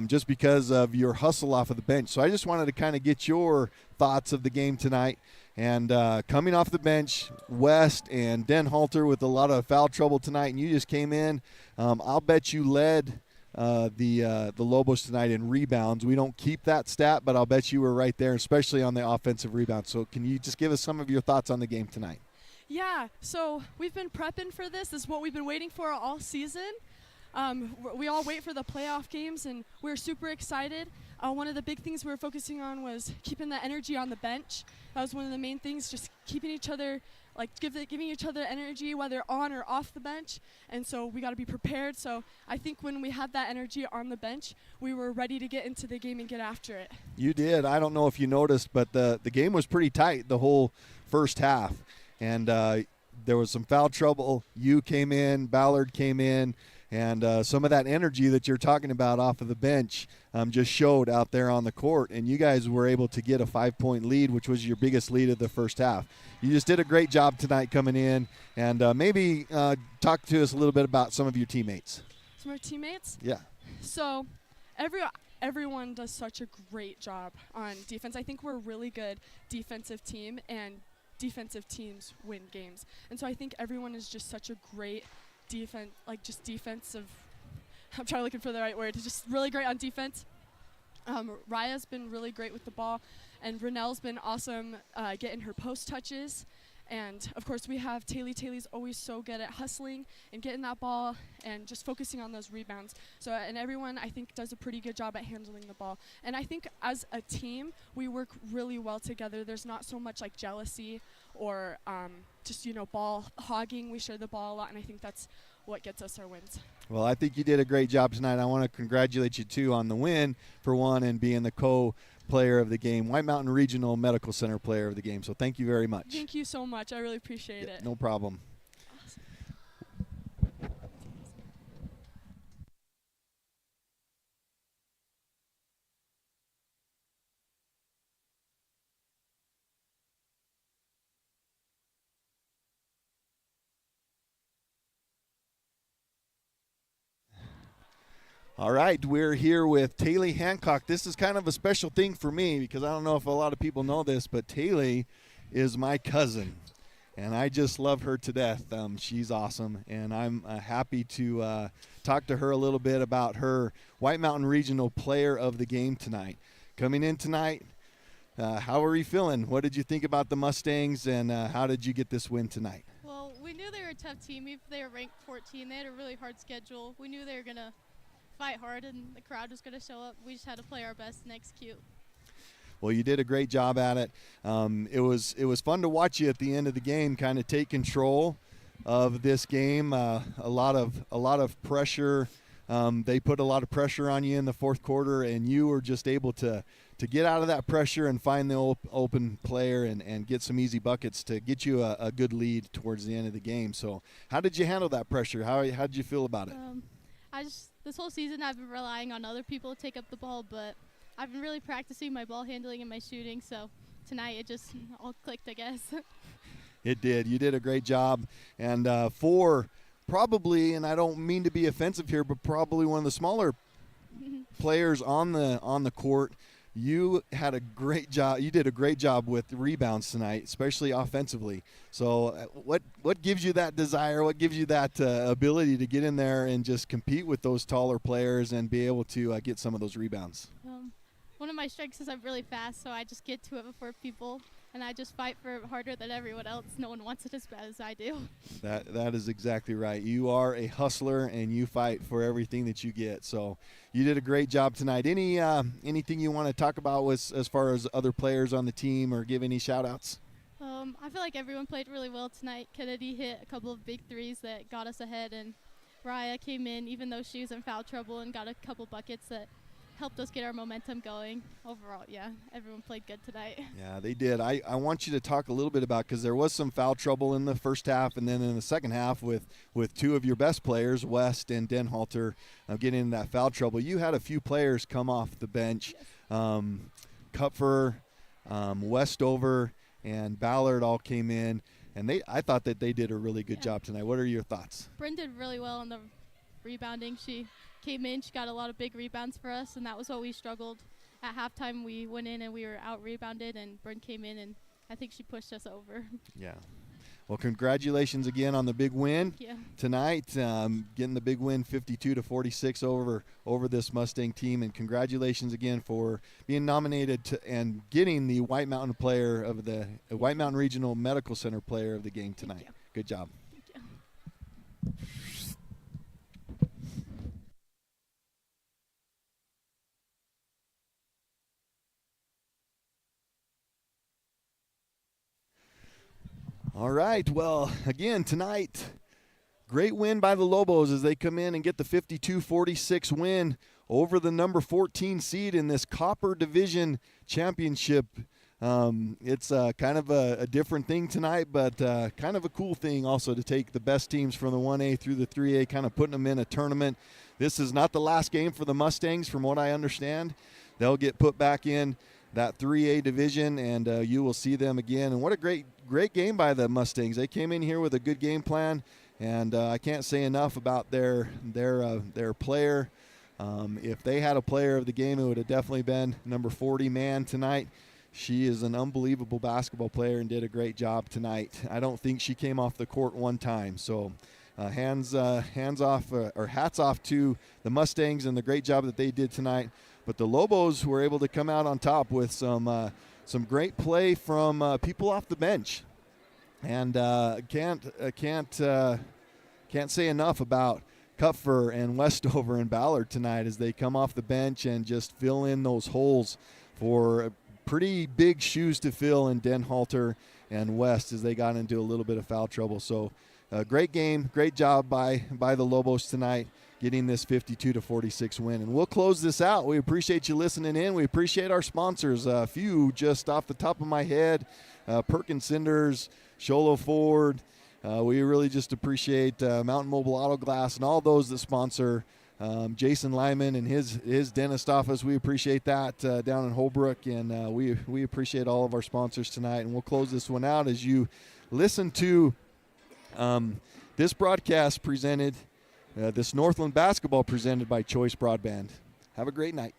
just because of your hustle off of the bench. So I just wanted to kind of get your thoughts of the game tonight. And coming off the bench, West and Den Halter with a lot of foul trouble tonight, and you just came in. I'll bet you led the Lobos tonight in rebounds. We don't keep that stat, but I'll bet you were right there, especially on the offensive rebound. So can you just give us some of your thoughts on the game tonight? Yeah, so we've been prepping for this. This is what we've been waiting for all season. We all wait for the playoff games, and we're super excited. One of the big things we were focusing on was keeping the energy on the bench. That was one of the main things, just keeping each other, giving each other energy, whether on or off the bench. And so we got to be prepared. So I think when we had that energy on the bench, we were ready to get into the game and get after it. You did. I don't know if you noticed, but the game was pretty tight the whole first half. And there was some foul trouble. You came in, Ballard came in, and some of that energy that you're talking about off of the bench just showed out there on the court. And you guys were able to get a 5-point lead, which was your biggest lead of the first half. You just did a great job tonight coming in. And maybe talk to us a little bit about some of your teammates. Some of our teammates? Yeah. So everyone does such a great job on defense. I think we're a really good defensive team, and defensive teams win games. And so I think everyone is just such a great defensive, I'm trying looking for the right word, just really great on defense. Raya's been really great with the ball, and Renell's been awesome getting her post touches. And of course we have Taylor. Taylor's always so good at hustling and getting that ball and just focusing on those rebounds. So, and everyone I think does a pretty good job at handling the ball. And I think as a team, we work really well together. There's not so much like jealousy or just, ball hogging. We share the ball a lot, and I think that's what gets us our wins. Well, I think you did a great job tonight. I want to congratulate you, too, on the win, for one, and being the co-player of the game, White Mountain Regional Medical Center player of the game. So thank you very much. Thank you so much. I really appreciate it. No problem. Awesome. All right, we're here with Taylor Hancock. This is kind of a special thing for me because I don't know if a lot of people know this, but Taylor is my cousin, and I just love her to death. She's awesome, and I'm happy to talk to her a little bit about her White Mountain Regional Player of the Game tonight. Coming in tonight, how are you feeling? What did you think about the Mustangs, and how did you get this win tonight? Well, we knew they were a tough team. Even if they were ranked 14, they had a really hard schedule. We knew they were going to fight hard, and the crowd was going to show up. We just had to play our best and execute. Well, you did a great job at it. It was fun to watch you at the end of the game, kind of take control of this game. A lot of pressure. They put a lot of pressure on you in the fourth quarter, and you were just able to get out of that pressure and find the open player and get some easy buckets to get you a good lead towards the end of the game. So, how did you handle that pressure? How did you feel about it? This whole season I've been relying on other people to take up the ball, but I've been really practicing my ball handling and my shooting, so tonight it just all clicked, I guess. It did. You did a great job. And for probably, and I don't mean to be offensive here, but probably one of the smaller players on the court, you had a great job. You did a great job with rebounds tonight, especially offensively. So what gives you that desire? What gives you that ability to get in there and just compete with those taller players and be able to get some of those rebounds? One of my strengths is I'm really fast, so I just get to it before people, and I just fight for it harder than everyone else. No one wants it as bad as I do. That is exactly right. You are a hustler, and you fight for everything that you get. So you did a great job tonight. Anything you want to talk about as far as other players on the team, or give any shout-outs? I feel like everyone played really well tonight. Kennedy hit a couple of big threes that got us ahead, and Raya came in even though she was in foul trouble and got a couple buckets that helped us get our momentum going. Overall, yeah, everyone played good tonight. Yeah, they did. I want you to talk a little bit about, because there was some foul trouble in the first half, and then in the second half with two of your best players, West and Denhalter, getting in that foul trouble. You had a few players come off the bench. Yes. Kupfer, Westover, and Ballard all came in, and I thought that they did a really good job tonight. What are your thoughts? Bryn did really well in the rebounding. She came in, she got a lot of big rebounds for us, and that was what we struggled. At halftime, we went in and we were out-rebounded, and Bryn came in, and I think she pushed us over. Yeah. Well, congratulations again on the big win tonight, getting the big win 52-46 over this Mustang team, and congratulations again for being nominated and getting the White Mountain Player of the White Mountain Regional Medical Center Player of the game tonight. Good job. Thank you. All right, well, again, tonight, great win by the Lobos as they come in and get the 52-46 win over the number 14 seed in this Copper Division Championship. It's kind of a different thing tonight, but kind of a cool thing also to take the best teams from the 1A through the 3A, kind of putting them in a tournament. This is not the last game for the Mustangs, from what I understand. They'll get put back in that 3A division, and you will see them again. And what a great game by the Mustangs. They came in here with a good game plan, and I can't say enough about their player. If they had a player of the game, it would have definitely been number 40 Man tonight. She is an unbelievable basketball player and did a great job tonight. I don't think she came off the court one time. So hats off to the Mustangs and the great job that they did tonight. But the Lobos were able to come out on top with some great play from people off the bench, and can't say enough about Kupfer and Westover and Ballard tonight as they come off the bench and just fill in those holes for pretty big shoes to fill in Denhalter and West as they got into a little bit of foul trouble. So great game, great job by the Lobos tonight, getting this 52-46 win. And we'll close this out. We appreciate you listening in. We appreciate our sponsors. A few just off the top of my head, Perkins Cinders, Sholo Ford. We really just appreciate Mountain Mobile Auto Glass and all those that sponsor Jason Lyman and his dentist office. We appreciate that down in Holbrook, and we appreciate all of our sponsors tonight. And we'll close this one out as you listen to this broadcast presented, this Northland basketball presented by Choice Broadband. Have a great night.